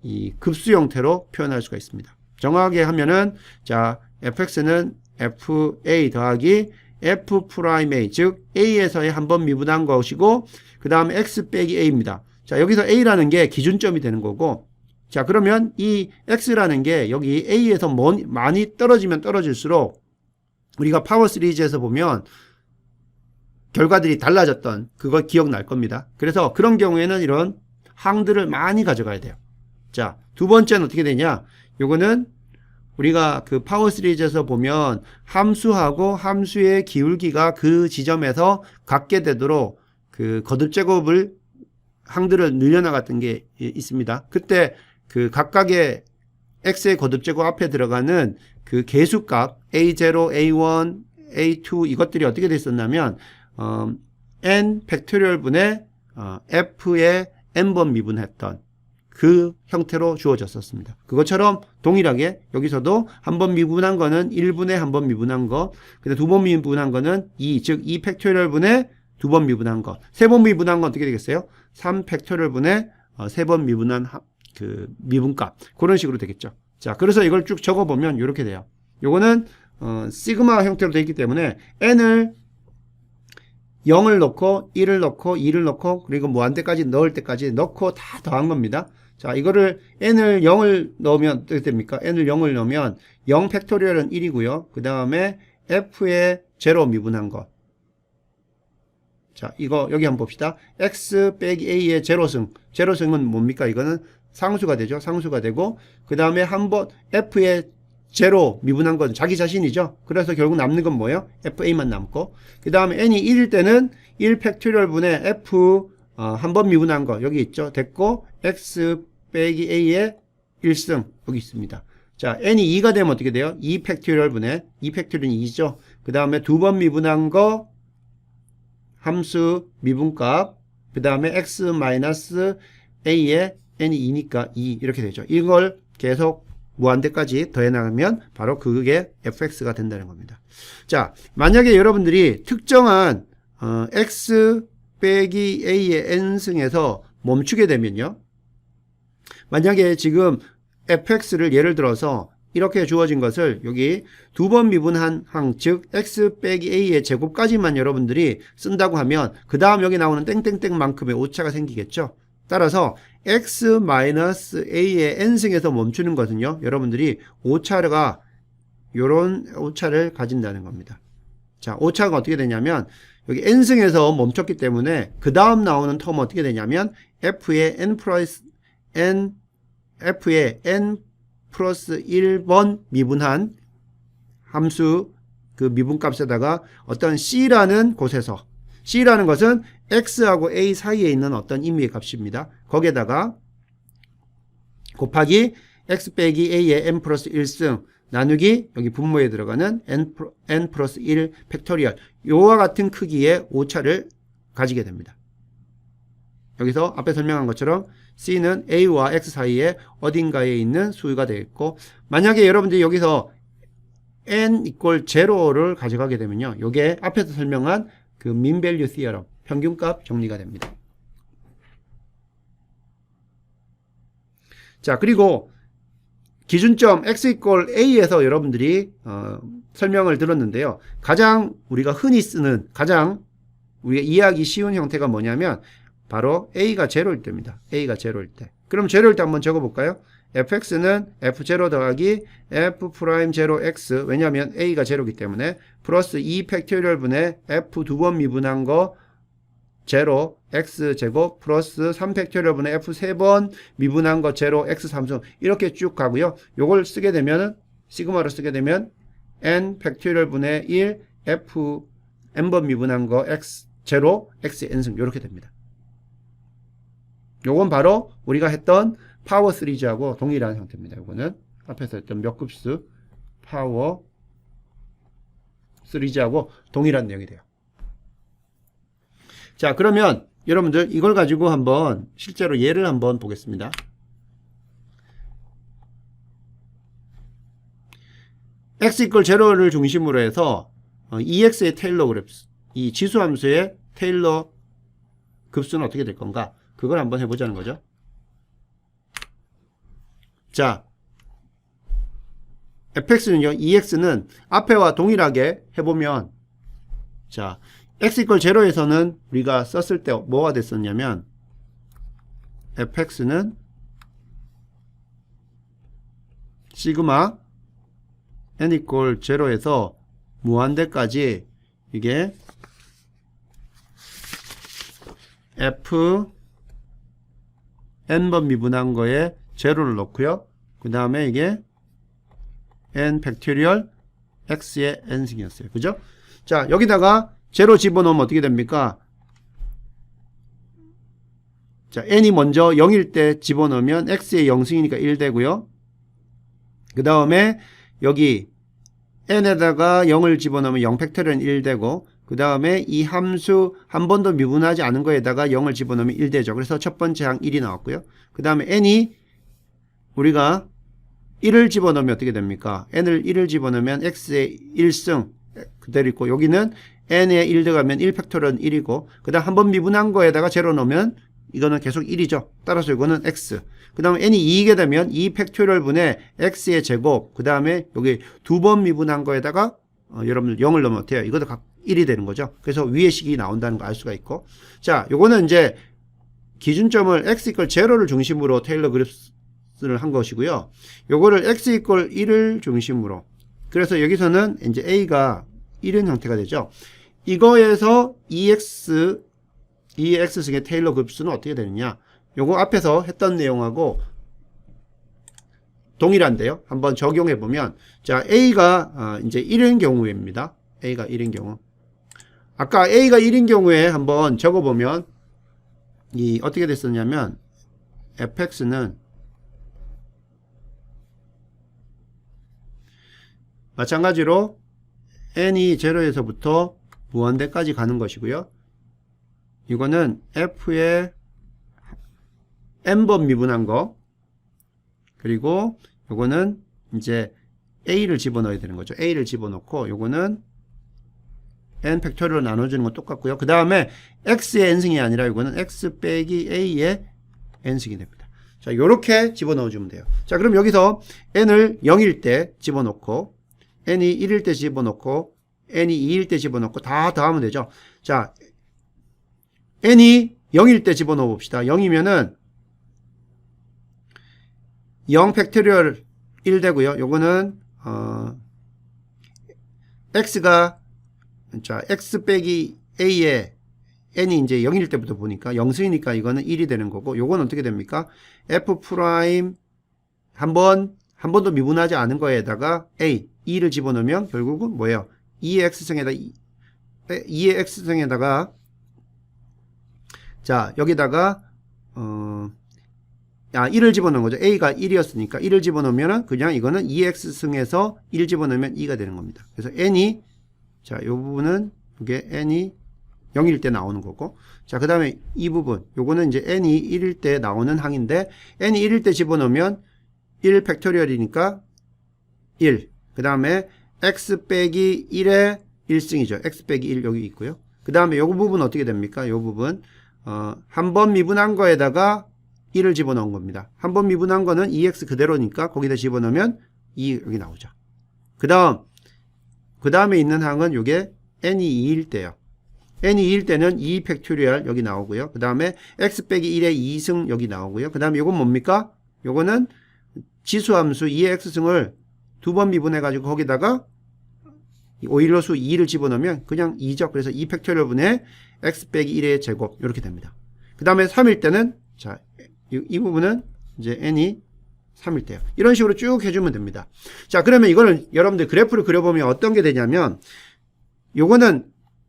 이 급수 형태로 표현할 수가 있습니다. 정확하게 하면은, 자, fx는 fa 더하기 f'A, 즉 a에서의 한 번 미분한 것이고, 그 다음에 x 빼기 a입니다. 자, 여기서 a라는 게 기준점이 되는 거고, 자, 그러면 이 x라는 게 여기 a에서 많이 떨어지면 떨어질수록 우리가 파워 시리즈에서 보면 결과들이 달라졌던 그거 기억날 겁니다. 그래서 그런 경우에는 이런 항들을 많이 가져가야 돼요. 자, 두 번째는 어떻게 되냐? 요거는 우리가 그 파워 시리즈에서 보면 함수하고 함수의 기울기가 그 지점에서 같게 되도록 그 거듭제곱을 항들을 늘려나갔던 게 있습니다. 그때 그 각각의 x의 거듭제곱 앞에 들어가는 그 계수값 a0, a1, a2 이것들이 어떻게 됐었냐면 n 팩토리얼 분의 f의 n번 미분했던 그 형태로 주어졌었습니다. 그것처럼 동일하게 여기서도 한 번 미분한 거는 1분의 한 번 미분한 거, 근데 두 번 미분한 거는 2, 즉 2 팩토리얼 분의 두 번 미분한 거, 세 번 미분한 건 어떻게 되겠어요? 3 팩토리얼 분의 세 번 미분한 그 미분값, 그런 식으로 되겠죠. 자, 그래서 이걸 쭉 적어보면 이렇게 돼요. 요거는 시그마 형태로 되어 있기 때문에 n을 0을 넣고 1을 넣고 2를 넣고 그리고 무한대까지 넣을 때까지 넣고 다 더한 겁니다. 자, 이거를 n을 0을 넣으면 어떻게 됩니까? n을 0을 넣으면 0 팩토리얼은 1이고요. 그 다음에 f의 제로 미분한 것. 자, 이거 여기 한번 봅시다. x 빼기 a의 제로승. 제로승은 뭡니까? 이거는 상수가 되죠. 상수가 되고 그 다음에 한번 f의 제로 미분한 건 자기 자신이죠. 그래서 결국 남는 건 뭐예요? fa만 남고 그 다음에 n이 1일 때는 1 팩토리얼 분의 f 한 번 미분한 거 여기 있죠. 됐고 x 빼기 a의 1승 여기 있습니다. 자, n이 2가 되면 어떻게 돼요? 2 팩토리얼 분의 2 팩토리얼은 2죠. 그 다음에 두 번 미분한 거 함수 미분값 그 다음에 x 마이너스 a의 n이 2니까 2 이렇게 되죠. 이걸 계속 무한대까지 더해 나가면 바로 그게 fx가 된다는 겁니다. 자, 만약에 여러분들이 특정한 x 빼기 a의 n승에서 멈추게 되면요. 만약에 지금 fx를 예를 들어서 이렇게 주어진 것을 여기 두 번 미분한 항, 즉 x 빼기 a의 제곱까지만 여러분들이 쓴다고 하면 그 다음 여기 나오는 땡땡땡만큼의 오차가 생기겠죠. 따라서 x 마이너스 a의 n승에서 멈추는 것은요. 여러분들이 오차가 요런 오차를 가진다는 겁니다. 자, 오차가 어떻게 되냐면 여기 n승에서 멈췄기 때문에 그 다음 나오는 텀은 어떻게 되냐면 f의 n 플러스 플러스 1번 미분한 함수 그 미분값에다가 어떤 c라는 곳에서 c라는 것은 x하고 a 사이에 있는 어떤 임의의 값입니다. 거기에다가 곱하기 x 빼기 a의 n 플러스 1승 나누기 여기 분모에 들어가는 n 플러스 1 팩토리얼 요와 같은 크기의 오차를 가지게 됩니다. 여기서 앞에 설명한 것처럼 c는 a와 x 사이에 어딘가에 있는 수가 되겠고 만약에 여러분들이 여기서 n 이퀄 0를 가져가게 되면요. 요게 앞에서 설명한 그 mean value theorem 평균값 정리가 됩니다. 자, 그리고 기준점 x 이퀄 a에서 여러분들이 설명을 들었는데요. 가장 우리가 흔히 쓰는 가장 우리가 이해하기 쉬운 형태가 뭐냐면 바로 a가 0일 때입니다. a가 0일 때. 그럼 0일 때 한번 적어볼까요? fx는 f0 더하기 f'0x 왜냐하면 a가 0이기 때문에 플러스 2 팩토리얼 분의 f 두 번 미분한 거 0 x제곱 플러스 3 팩토리얼 분의 f 세 번 미분한 거 0 x 3승 이렇게 쭉 가고요. 요걸 쓰게 되면 시그마로 쓰게 되면 n 팩토리얼 분의 1 f n번 미분한 거 x 0 x n승 이렇게 됩니다. 요건 바로 우리가 했던 파워 시리즈하고 동일한 형태입니다. 요거는 앞에서 했던 몇 급수 파워 시리즈하고 동일한 내용이 돼요. 자, 그러면 여러분들 이걸 가지고 한번 실제로 예를 한번 보겠습니다. x 이퀄 0를 중심으로 해서 ex의 테일러 그래프 이 지수함수의 테일러 급수는 어떻게 될 건가? 그걸 한번 해보자는 거죠. 자, fx는요, ex는 앞에와 동일하게 해보면, 자, x 이퀄 0에서는 우리가 썼을 때 뭐가 됐었냐면, fx는 시그마 n 이퀄 0에서 무한대까지 이게 f n번 미분한 거에 제로를 넣고요. 그 다음에 이게 n 팩토리얼 x의 n승이었어요. 그죠? 자, 여기다가 제로 집어넣으면 어떻게 됩니까? 자, n이 먼저 0일 때 집어넣으면 x의 0승이니까 1 되고요. 그 다음에 여기 n에다가 0을 집어넣으면 0 팩토리얼은 1 되고 그 다음에 이 함수 한 번도 미분하지 않은 거에다가 0을 집어넣으면 1 되죠. 그래서 첫 번째 항 1이 나왔고요. 그 다음에 n이 우리가 1을 집어넣으면 어떻게 됩니까? n을 1을 집어넣으면 x의 1승 그대로 있고 여기는 n에 1 들어가면 1 팩토리얼은 1이고 그 다음 한 번 미분한 거에다가 0 넣으면 이거는 계속 1이죠. 따라서 이거는 x. 그 다음에 n이 2이게 되면 2 팩토리얼 분의 x의 제곱 그 다음에 여기 두 번 미분한 거에다가 여러분들 0을 넣으면 어때요? 이것도 1이 되는 거죠. 그래서 위의 식이 나온다는 거 알 수가 있고. 자, 요거는 이제 기준점을 x 이퀄 0를 중심으로 테일러 그룹스를 한 것이고요. 요거를 x 이퀄 1을 중심으로. 그래서 여기서는 이제 a가 1인 형태가 되죠. 이거에서 EX승의 테일러 그룹스는 어떻게 되느냐. 요거 앞에서 했던 내용하고 동일한데요. 한번 적용해 보면, 자, A가 이제 1인 경우입니다. A가 1인 경우. 아까 A가 1인 경우에 한번 적어 보면 이 어떻게 됐었냐면 fx는 마찬가지로 n이 0에서부터 무한대까지 가는 것이고요. 이거는 f의 n번 미분한 거, 그리고 요거는 이제 a를 집어넣어야 되는 거죠. a를 집어넣고 요거는 n 팩토리얼로 나눠주는 건 똑같고요. 그 다음에 x의 n승이 아니라 이거는 x 빼기 a의 n승이 됩니다. 자, 요렇게 집어넣어주면 돼요. 자, 그럼 여기서 n을 0일 때 집어넣고 n이 1일 때 집어넣고 n이 2일 때 집어넣고 다 더하면 되죠. 자, n이 0일 때 집어넣어 봅시다. 0이면은 0 팩토리얼 1 되고요. 요거는 x가 자, x 빼기 a의 n이 이제 0일 때부터 보니까 0승이니까 이거는 1이 되는 거고, 요건 어떻게 됩니까? f 프라임 한 번도 미분하지 않은 거에다가 a 2를 집어넣으면 결국은 뭐예요? 2의 x승에다가 자, 여기다가 1을 집어넣은 거죠. a가 1이었으니까 1을 집어넣으면 그냥 이거는 2x승에서 1 집어넣으면 2가 되는 겁니다. 그래서 n이, 자, 요 부분은 이게 n이 0일 때 나오는 거고, 자, 그 다음에 이 부분, 요거는 이제 n이 1일 때 나오는 항인데, n이 1일 때 집어넣으면 1 팩토리얼이니까 1. 그 다음에 x 빼기 1의 1승이죠. x 빼기 1 여기 있고요. 그 다음에 요 부분 어떻게 됩니까? 요 부분, 한 번 미분한 거에다가 1을 집어넣은 겁니다. 한 번 미분한 거는 2x 그대로니까 거기다 집어넣으면 2 여기 나오죠. 그 다음에 있는 항은 요게 n이 2일 때요. n이 2일 때는 2 팩토리얼 여기 나오고요. 그 다음에 x 빼기 1의 2승 여기 나오고요. 그 다음에 요건 뭡니까? 요거는 지수함수 2의 x승을 두 번 미분해 가지고 거기다가 오일러수 2를 집어넣으면 그냥 2죠. 그래서 2 팩토리얼 분의 x 빼기 1의 제곱 이렇게 됩니다. 그 다음에 3일 때는 자, 이 부분은 이제 n이 3일 때요. 이런 식으로 쭉 해주면 됩니다. 자, 그러면 이거는 여러분들 그래프를 그려보면 어떤 게 되냐면, 요거는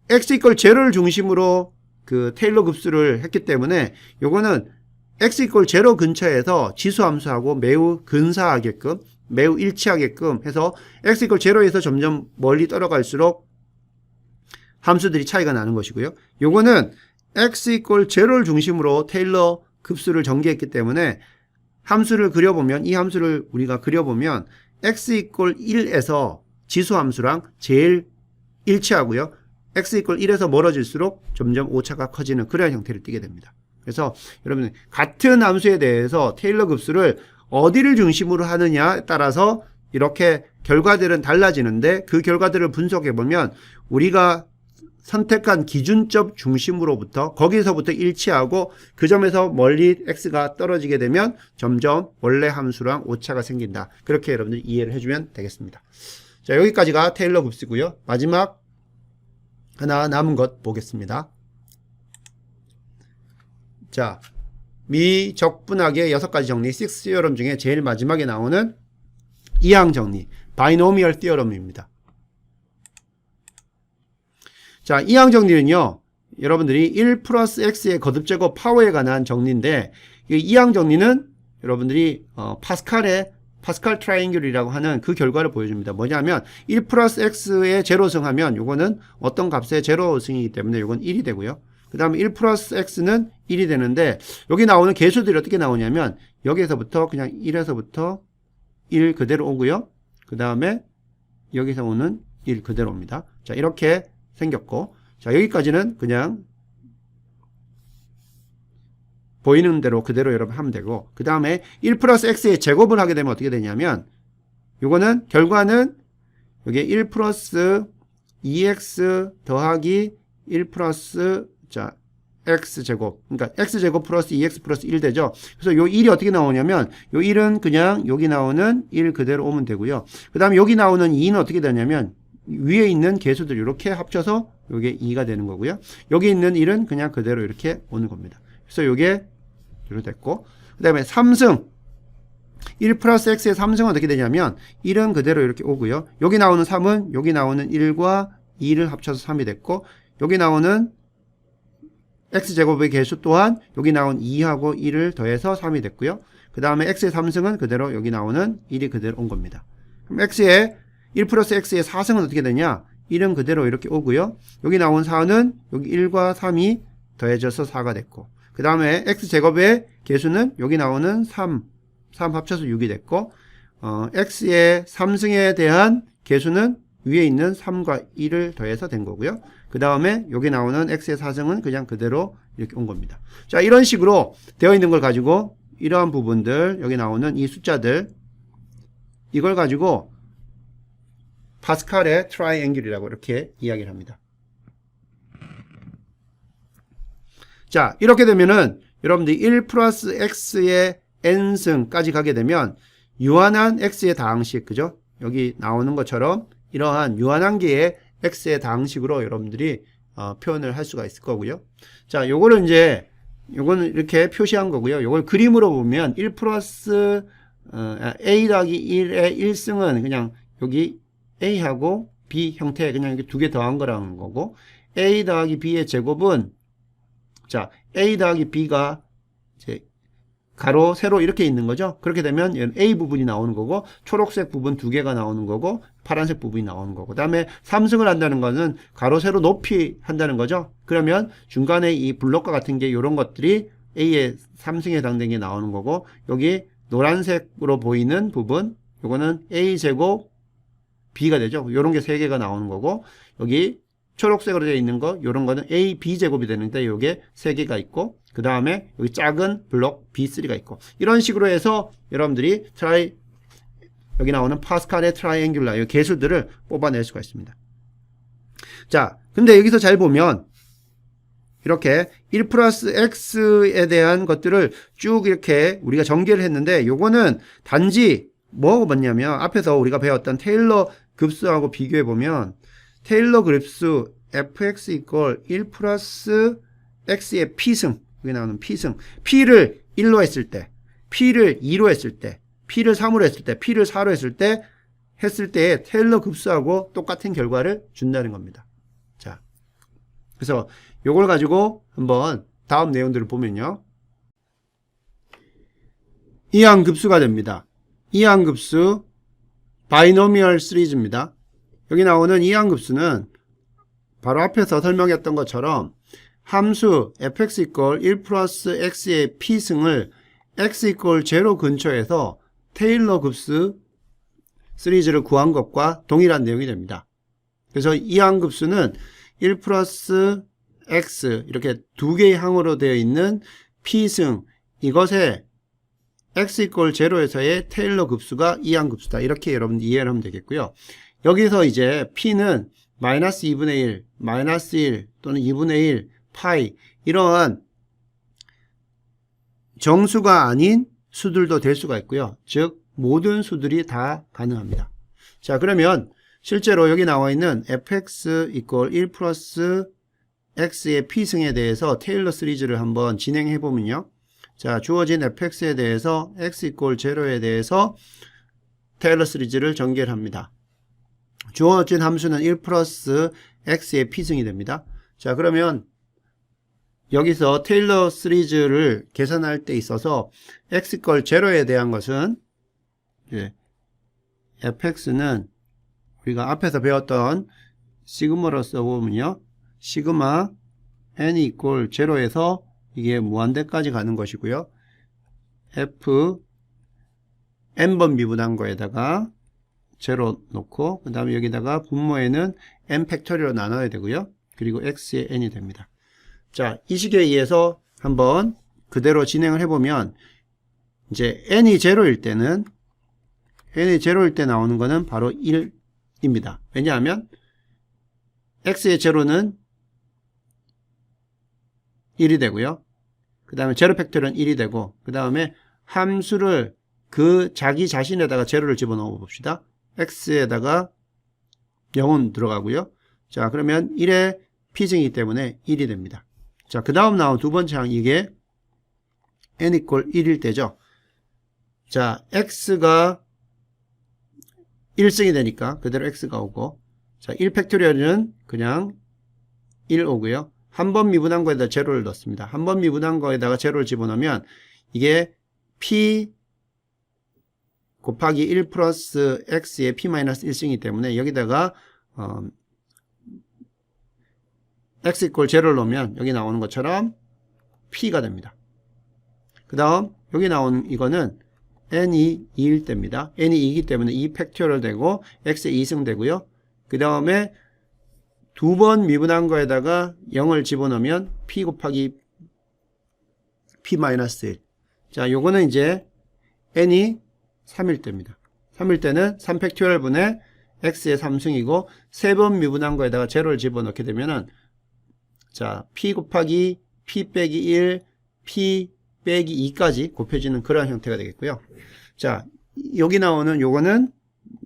x 이퀄 0를 중심으로 그 테일러 급수를 했기 때문에 요거는 x 이퀄 0 근처에서 지수함수하고 매우 근사하게끔, 매우 일치하게끔 해서 x 이퀄 0에서 점점 멀리 떨어갈수록 함수들이 차이가 나는 것이고요. 요거는 x 이퀄 0를 중심으로 테일러 급수를 전개했기 때문에 함수를 그려보면, 이 함수를 우리가 그려보면 x 이퀄 1에서 지수함수랑 제일 일치하고요. x 이퀄 1에서 멀어질수록 점점 오차가 커지는 그런 형태를 띠게 됩니다. 그래서 여러분 같은 함수에 대해서 테일러 급수를 어디를 중심으로 하느냐에 따라서 이렇게 결과들은 달라지는데, 그 결과들을 분석해 보면 우리가 선택한 기준점 중심으로부터 거기서부터 일치하고 그 점에서 멀리 x가 떨어지게 되면 점점 원래 함수랑 오차가 생긴다. 그렇게 여러분들 이해를 해주면 되겠습니다. 자, 여기까지가 테일러 급수고요. 마지막 하나 남은 것 보겠습니다. 자, 미적분학의 6가지 정리, 6 theorem 중에 제일 마지막에 나오는 이항 정리, 바이노미얼 theorem입니다. 자, 이항 정리는요, 여러분들이 1 플러스 x의 거듭제곱 파워에 관한 정리인데, 이 이항 정리는 여러분들이 파스칼 트라이앵글이라고 하는 그 결과를 보여줍니다. 뭐냐면 1 플러스 x의 제로승 하면 요거는 어떤 값의 제로승이기 때문에 요건 1이 되고요. 그 다음에 1 플러스 x는 1이 되는데, 여기 나오는 개수들이 어떻게 나오냐면 여기서부터 그냥 1에서부터 1 그대로 오고요. 그 다음에 여기서 오는 1 그대로 옵니다. 자, 이렇게 생겼고, 자, 여기까지는 그냥 보이는 대로 그대로 여러분 하면 되고, 그 다음에 1 플러스 x의 제곱을 하게 되면 어떻게 되냐면, 요거는 결과는 여기 1 플러스 2x 더하기 1 플러스 자 x제곱, 그러니까 x제곱 플러스 2x 플러스 1 되죠. 그래서 요 1이 어떻게 나오냐면 요 1은 그냥 여기 나오는 1 그대로 오면 되고요. 그 다음에 여기 나오는 2는 어떻게 되냐면 위에 있는 개수들 이렇게 합쳐서 요게 2가 되는 거고요. 여기 있는 1은 그냥 그대로 이렇게 오는 겁니다. 그래서 요게 이렇게 됐고, 그 다음에 3승 1 플러스 x의 3승은 어떻게 되냐면 1은 그대로 이렇게 오고요. 여기 나오는 3은 여기 나오는 1과 2를 합쳐서 3이 됐고, 여기 나오는 x제곱의 개수 또한 여기 나온 2하고 1을 더해서 3이 됐고요. 그 다음에 x의 3승은 그대로 여기 나오는 1이 그대로 온 겁니다. 그럼 x의 1 플러스 x의 4승은 어떻게 되냐? 1은 그대로 이렇게 오고요. 여기 나온 4는 여기 1과 3이 더해져서 4가 됐고, 그 다음에 x제곱의 개수는 여기 나오는 3 합쳐서 6이 됐고, x의 3승에 대한 개수는 위에 있는 3과 1을 더해서 된 거고요. 그 다음에 여기 나오는 x의 4승은 그냥 그대로 이렇게 온 겁니다. 자, 이런 식으로 되어 있는 걸 가지고 이러한 부분들, 여기 나오는 이 숫자들, 이걸 가지고 파스칼의 트라이앵글이라고 이렇게 이야기를 합니다. 자, 이렇게 되면은 여러분들이 1 플러스 x의 n승까지 가게 되면 유한한 x의 다항식, 그죠? 여기 나오는 것처럼 이러한 유한한 개의 x의 다항식으로 여러분들이 표현을 할 수가 있을 거고요. 자, 요거는 이제 요거는 이렇게 표시한 거고요. 요걸 그림으로 보면 1 플러스 a 더하기 1의 1승은 그냥 여기 a하고 b 형태 그냥 이렇게 두 개 더한 거라는 거고, a 더하기 b의 제곱은 자 a 더하기 b가 이제 가로 세로 이렇게 있는 거죠. 그렇게 되면 A 부분이 나오는 거고, 초록색 부분 두 개가 나오는 거고, 파란색 부분이 나오는 거고, 그 다음에 3승을 한다는 거는 가로 세로 높이 한다는 거죠. 그러면 중간에 이 블록과 같은 게 이런 것들이 A의 3승에 해당되는 게 나오는 거고, 여기 노란색으로 보이는 부분, 요거는 A 제곱 B가 되죠. 요런 게 3개가 나오는 거고, 여기 초록색으로 되어 있는 거, 요런 거는 A, B 제곱이 되는데 요게 3개가 있고, 그 다음에 여기 작은 블록 B3가 있고, 이런 식으로 해서 여러분들이 여기 나오는 파스칼의 트라이앵귤라 이 개수들을 뽑아낼 수가 있습니다. 자, 근데 여기서 잘 보면 이렇게 1 플러스 x에 대한 것들을 쭉 이렇게 우리가 전개를 했는데, 요거는 단지 뭐하고 봤냐면 앞에서 우리가 배웠던 테일러 급수하고 비교해 보면 테일러 급수 fx 이퀄 1 플러스 x의 p승, 여기 나오는 p승, p를 1로 했을 때, p를 2로 했을 때, p를 3으로 했을 때, p를 4로 했을 때 테일러 급수하고 똑같은 결과를 준다는 겁니다. 자, 그래서 요걸 가지고 한번 다음 내용들을 보면요, 이항급수가 됩니다. 이항급수 바이노미얼 시리즈입니다. 여기 나오는 이항급수는 바로 앞에서 설명했던 것처럼 함수 fx 이퀄 1 플러스 x의 p승을 x 이퀄 0 근처에서 테일러 급수 시리즈를 구한 것과 동일한 내용이 됩니다. 그래서 이항급수는 1 플러스 x 이렇게 두 개의 항으로 되어 있는 p승, 이것의 x 이퀄 0에서의 테일러 급수가 이항급수다. 이렇게 여러분 이해를 하면 되겠고요. 여기서 이제 p는 마이너스 2분의 1, 마이너스 1 또는 2분의 1, 파이 이러한 정수가 아닌 수들도 될 수가 있고요. 즉 모든 수들이 다 가능합니다. 자, 그러면 실제로 여기 나와 있는 fx 이퀄 1 플러스 x의 p승에 대해서 테일러 시리즈를 한번 진행해 보면요, 자, 주어진 fx에 대해서 x 이퀄 0에 대해서 테일러 시리즈를 전개를 합니다. 주어진 함수는 1 플러스 x의 p승이 됩니다. 자, 그러면 여기서 테일러 시리즈를 계산할 때 있어서 x 이퀄 0에 대한 것은 fx는 우리가 앞에서 배웠던 시그마로 써보면요, 시그마 n 이퀄 0에서 이게 무한대까지 가는 것이고요, f n번 미분한 거에다가 0 놓고 그 다음에 여기다가 분모에는 n 팩토리로 나눠야 되고요, 그리고 x의 n이 됩니다. 자, 이 식에 의해서 한번 그대로 진행을 해보면 이제 n이 0일 때는 n이 0일 때 나오는 거는 바로 1입니다. 왜냐하면 x의 제로는 1이 되고요. 그 다음에 제로 팩토리얼은 1이 되고, 그 다음에 함수를 그 자기 자신에다가 제로를 집어넣어 봅시다. x에다가 0은 들어가고요. 자, 그러면 1의 피증이기 때문에 1이 됩니다. 자, 그 다음 나온 두 번째 항, 이게 n equal 1일 때죠. 자, x가 1승이 되니까 그대로 x가 오고, 자, 1 팩토리얼은 그냥 1 오고요. 한 번 미분한 거에다 제로를 넣습니다. 한 번 미분한 거에다가 제로를 집어넣으면 이게 p 곱하기 1 플러스 x의 p 마이너스 1승이기 때문에 여기다가 x equal 제로를 넣으면 여기 나오는 것처럼 p가 됩니다. 그 다음 여기 나온 이거는 n이 2일 때입니다. n이 2이기 때문에 2 팩토리얼 되고 x의 2승 되고요. 그 다음에 두 번 미분한 거에다가 0을 집어넣으면 p 곱하기 p 마이너스 1. 자, 요거는 이제 n이 3일 때입니다. 3일 때는 3 팩토리얼 분의 x의 3승이고 세 번 미분한 거에다가 제로를 집어넣게 되면은 자, p 곱하기 p 빼기 1, p 빼기 2까지 곱해지는 그런 형태가 되겠고요. 자, 여기 나오는 요거는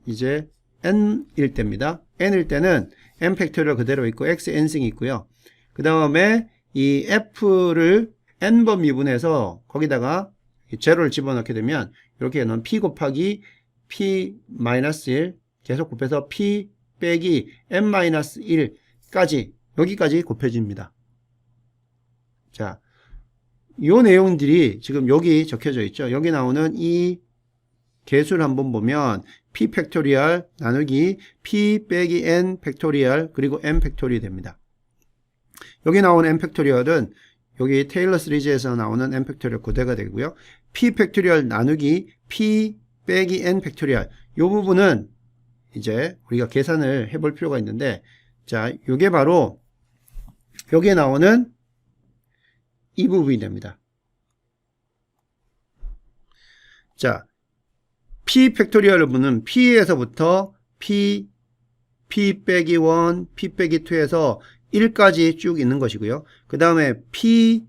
이제 n일 때입니다. n일 때는 n 팩토리얼 그대로 있고 x n승이 있고요. 그 다음에 이 f를 n번 미분해서 거기다가 제로를 집어넣게 되면 이렇게 넣은 p 곱하기 p 마이너스 1 계속 곱해서 p 빼기 n 마이너스 1까지 여기까지 곱해집니다. 자, 요 내용들이 지금 여기 적혀져 있죠. 여기 나오는 이 개수를 한번 보면 p 팩토리얼 나누기 p 빼기 n 팩토리얼 그리고 n 팩토리얼이 됩니다. 여기 나오는 n 팩토리얼은 여기 테일러 시리즈에서 나오는 n 팩토리얼 그대가 되고요. p 팩토리얼 나누기 p 빼기 n 팩토리얼 이 부분은 이제 우리가 계산을 해볼 필요가 있는데, 자, 이게 바로 여기에 나오는 이 부분이 됩니다. 자, p 팩토리얼 부분은 p에서부터 p 빼기 1, p 빼기 2에서 1까지 쭉 있는 것이고요. 그 다음에 p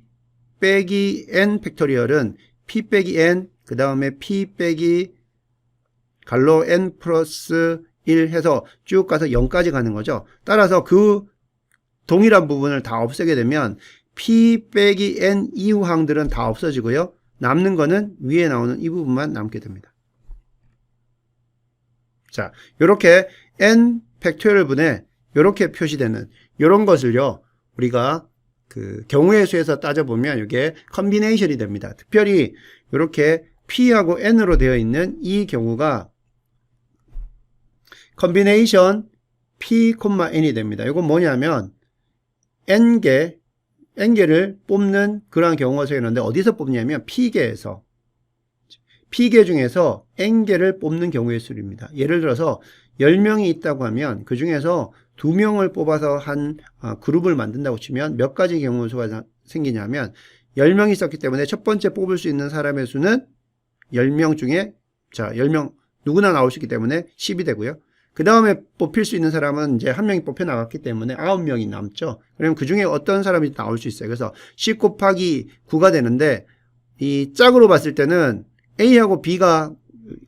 빼기 n 팩토리얼은 p 빼기 n, 그 다음에 p 빼기 갈로 n 플러스 1 해서 쭉 가서 0까지 가는 거죠. 따라서 그 동일한 부분을 다 없애게 되면 p 빼기 n 이후 항들은 다 없어지고요. 남는 거는 위에 나오는 이 부분만 남게 됩니다. 자, 요렇게 n 팩토리얼 분에 요렇게 표시되는 요런 것을요, 우리가 그 경우의 수에서 따져보면 이게 컨비네이션이 됩니다. 특별히 요렇게 p하고 n으로 되어 있는 이 경우가 컨비네이션 p, n이 됩니다. 이건 뭐냐면 n개를 뽑는 그러한 경우가 생기는데 어디서 뽑냐면 p개에서, p개 중에서 n개를 뽑는 경우의 수입니다. 예를 들어서 10명이 있다고 하면 그 중에서 2명을 뽑아서 한 그룹을 만든다고 치면 몇 가지 경우 수가 생기냐면 10명이 있었기 때문에 첫 번째 뽑을 수 있는 사람의 수는 10명 중에, 자, 10명 누구나 나올 수 있기 때문에 10이 되고요. 그 다음에 뽑힐 수 있는 사람은 이제 한 명이 뽑혀 나갔기 때문에 9명이 남죠. 그러면 그 중에 어떤 사람이 나올 수 있어요. 그래서 10 곱하기 9가 되는데, 이 짝으로 봤을 때는 A하고 B가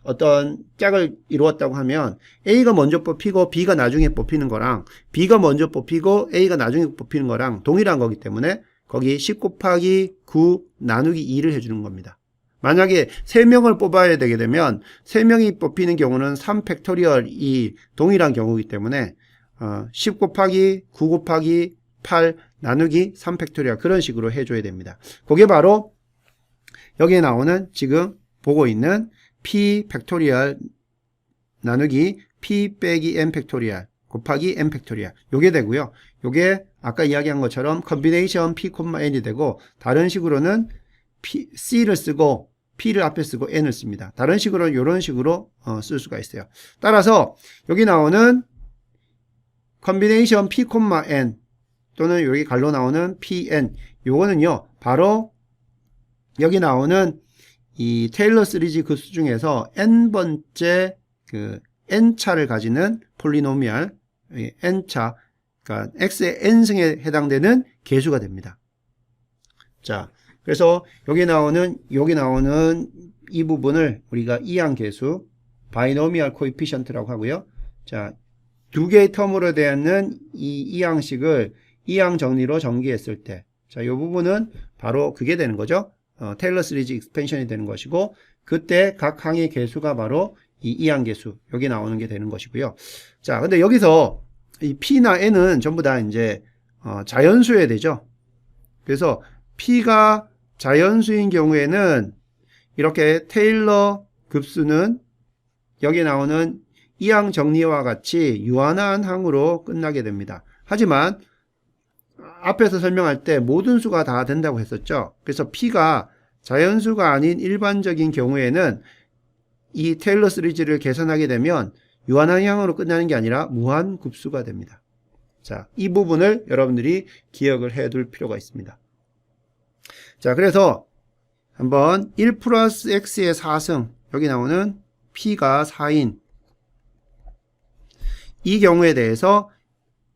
어떤 짝을 이루었다고 하면 A가 먼저 뽑히고 B가 나중에 뽑히는 거랑 B가 먼저 뽑히고 A가 나중에 뽑히는 거랑 동일한 거기 때문에 거기 10 곱하기 9 나누기 2를 해주는 겁니다. 만약에 3명을 뽑아야 되게 되면 3명이 뽑히는 경우는 3 팩토리얼이 동일한 경우이기 때문에 10 곱하기 9 곱하기 8 나누기 3 팩토리얼 그런 식으로 해줘야 됩니다. 그게 바로 여기에 나오는 지금 보고 있는 p 팩토리얼 나누기 p 빼기 n 팩토리얼 곱하기 n 팩토리얼 요게 되고요. 요게 아까 이야기한 것처럼 컨비네이션 p, n이 되고, 다른 식으로는 c를 쓰고 p를 앞에 쓰고 n을 씁니다. 다른 식으로 이런 식으로 쓸 수가 있어요. 따라서 여기 나오는 컨비네이션 p, n 또는 여기 갈로 나오는 pn 요거는요 바로 여기 나오는 이 테일러 시리즈 그 수 중에서 n번째 그 n차를 가지는 폴리노미얼 n차 그러니까 x의 n승에 해당되는 계수가 됩니다. 자, 그래서 여기 나오는 이 부분을 우리가 이항계수 바이노미얼 코에피션트라고 하고요. 자, 두 개의 텀으로 되는 이 이항식을 이항 정리로 전개했을 때, 자, 이 부분은 바로 그게 되는 거죠. 테일러 시리즈 익스펜션이 되는 것이고, 그때 각 항의 계수가 바로 이 이항계수, 여기 나오는 게 되는 것이고요. 자, 근데 여기서 이 P나 N은 전부 다 이제 자연수여야 되죠. 그래서 P가 자연수인 경우에는 이렇게 테일러 급수는 여기 나오는 이항 정리와 같이 유한한 항으로 끝나게 됩니다. 하지만 앞에서 설명할 때 모든 수가 다 된다고 했었죠. 그래서 P가 자연수가 아닌 일반적인 경우에는 이 테일러 시리즈를 계산하게 되면 유한한 항으로 끝나는 게 아니라 무한급수가 됩니다. 자, 이 부분을 여러분들이 기억을 해둘 필요가 있습니다. 자, 그래서 한번 1 플러스 x의 4승, 여기 나오는 p가 4인 이 경우에 대해서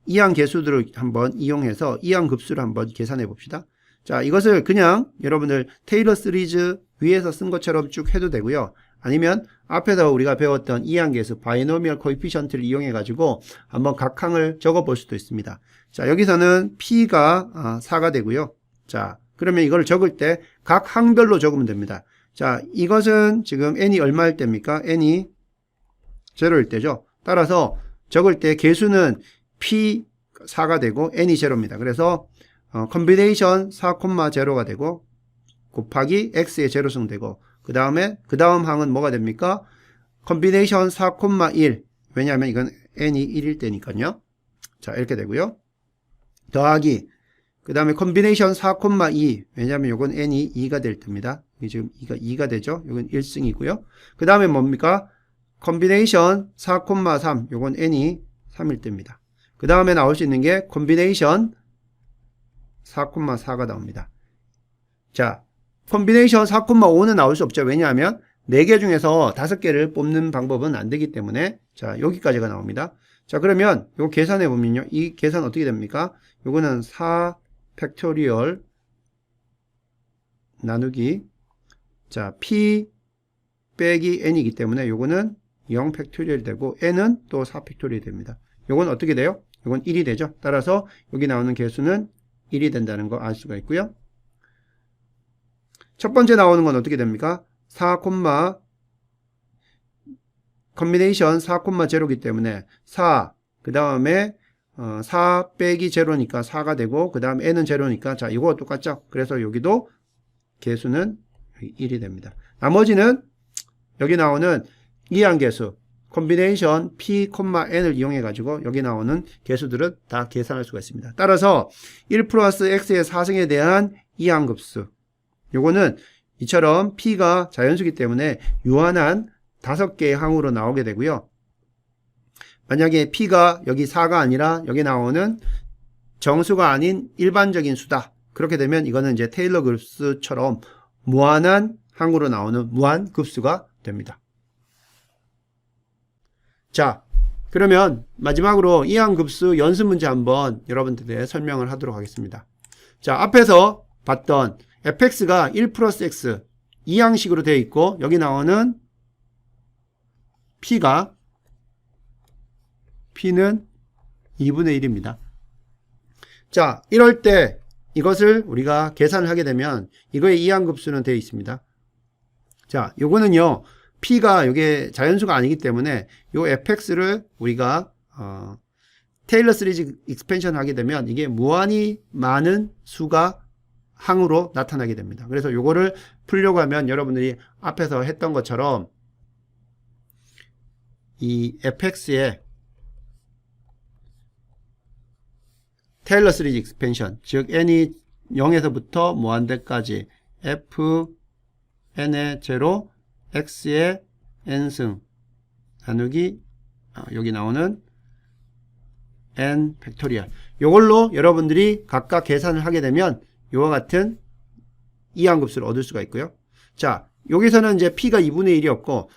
이항 계수들을 한번 이용해서 이항 급수를 한번 계산해 봅시다. 자, 이것을 그냥 여러분들 테일러 시리즈 위에서 쓴 것처럼 쭉 해도 되고요. 아니면 앞에서 우리가 배웠던 이항계수 바이노미얼 코에피션트를 이용해 가지고 한번 각 항을 적어 볼 수도 있습니다. 자, 여기서는 p가 4가 되고요. 자, 그러면 이걸 적을 때 각 항별로 적으면 됩니다. 자, 이것은 지금 n이 얼마일 때입니까? n이 0일 때죠. 따라서 적을 때 계수는 p 4가 되고 n이 0입니다. 그래서 컴비네이션 4,0가 되고 곱하기 x의 제로승 되고 그 다음 항은 뭐가 됩니까? 컴비네이션 4,1 왜냐하면 이건 n이 1일 때니까요. 자, 이렇게 되고요. 더하기 그 다음에 컴비네이션 4,2 왜냐하면 이건 n이 2가 될 때입니다. 지금 2가 되죠. 이건 1승이고요. 그 다음에 뭡니까? 컴비네이션 4,3 이건 n이 3일 때입니다. 그 다음에 나올 수 있는 게 컴비네이션 4,4가 나옵니다. 자, 컴비네이션 4,5는 나올 수 없죠. 왜냐하면 4개 중에서 5개를 뽑는 방법은 안 되기 때문에 자, 여기까지가 나옵니다. 자, 그러면 이거 계산해 보면요. 이 계산 어떻게 됩니까? 요거는 4 팩토리얼 나누기 자, p 빼기 n이기 때문에 요거는 0 팩토리얼이 되고 n은 또 4 팩토리얼이 됩니다. 요건 어떻게 돼요? 요건 1이 되죠. 따라서 여기 나오는 계수는 1이 된다는 거 알 수가 있고요. 첫 번째 나오는 건 어떻게 됩니까? 4, 컴비네이션 4,0이기 때문에 4, 그 다음에 4 빼기 0니까 4가 되고 그 다음 n은 0니까 자, 이거 똑같죠? 그래서 여기도 계수는 1이 됩니다. 나머지는 여기 나오는 이항계수 컴비네이션 p, n을 이용해 가지고 여기 나오는 계수들은 다 계산할 수가 있습니다. 따라서 1 플러스 x의 4승에 대한 이항급수 요거는 이처럼 p가 자연수기 때문에 유한한 5개의 항으로 나오게 되고요. 만약에 p가 여기 4가 아니라 여기 나오는 정수가 아닌 일반적인 수다. 그렇게 되면 이거는 이제 테일러 급수처럼 무한한 항으로 나오는 무한급수가 됩니다. 자, 그러면 마지막으로 이항급수 연습 문제 한번 여러분들께 설명을 하도록 하겠습니다. 자, 앞에서 봤던 fx가 1 플러스 x 이 양식으로 되어 있고 여기 나오는 p는 2분의 1입니다. 자, 이럴 때 이것을 우리가 계산을 하게 되면 이거의 이항급수는 되어 있습니다. 자, 요거는요 p가 이게 자연수가 아니기 때문에 요 fx를 우리가 테일러 시리즈 익스펜션 하게 되면 이게 무한히 많은 수가 항으로 나타나게 됩니다. 그래서 요거를 풀려고 하면 여러분들이 앞에서 했던 것처럼 이 fx의 테일러 시리즈 익스펜션, 즉 n이 0에서부터 무한대까지 fn의 제로 x의 n승 나누기 여기 나오는 n 팩토리얼 요걸로 여러분들이 각각 계산을 하게 되면 요와 같은 이항급수를 얻을 수가 있고요. 자, 여기서는 이제 p가 2분의 1이었고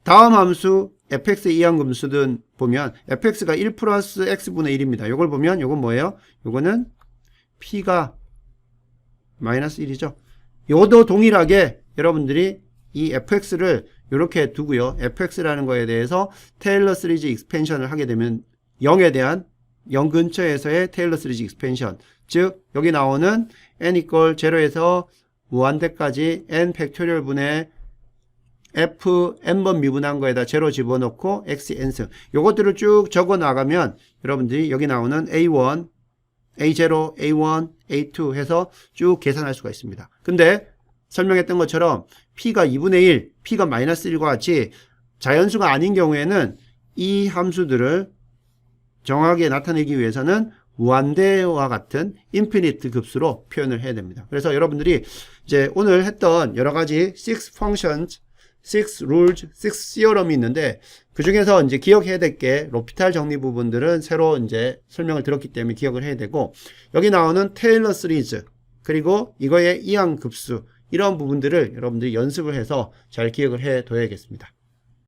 다음 함수 fx의 이항급수는 보면 fx가 1 플러스 x분의 1입니다. 요걸 보면 요건 뭐예요? 요거는 p가 마이너스 1이죠. 요것도 동일하게 여러분들이 이 fx를 이렇게 두고요. fx라는 거에 대해서 테일러 시리즈 익스펜션을 하게 되면 0에 대한 0 근처에서의 테일러 시리즈 익스펜션, 즉 여기 나오는 n equal 0에서 무한대까지 n 팩토리얼 분의 f n번 미분한 거에다 0 집어넣고 x n승, 요것들을 쭉 적어 나가면 여러분들이 여기 나오는 a1, a0, a1, a2 해서 쭉 계산할 수가 있습니다. 근데 설명했던 것처럼 p가 2분의 1, p가 마이너스 1과 같이 자연수가 아닌 경우에는 이 함수들을 정확하게 나타내기 위해서는 무한대와 같은 인피니트 급수로 표현을 해야 됩니다. 그래서 여러분들이 이제 오늘 했던 여러 가지 6 functions, 6 rules, 6 theorem이 있는데 그 중에서 이제 기억해야 될 게 로피탈 정리 부분들은 새로 이제 설명을 들었기 때문에 기억을 해야 되고, 여기 나오는 테일러 시리즈 그리고 이거의 이항 급수, 이런 부분들을 여러분들이 연습을 해서 잘 기억을 해 둬야겠습니다.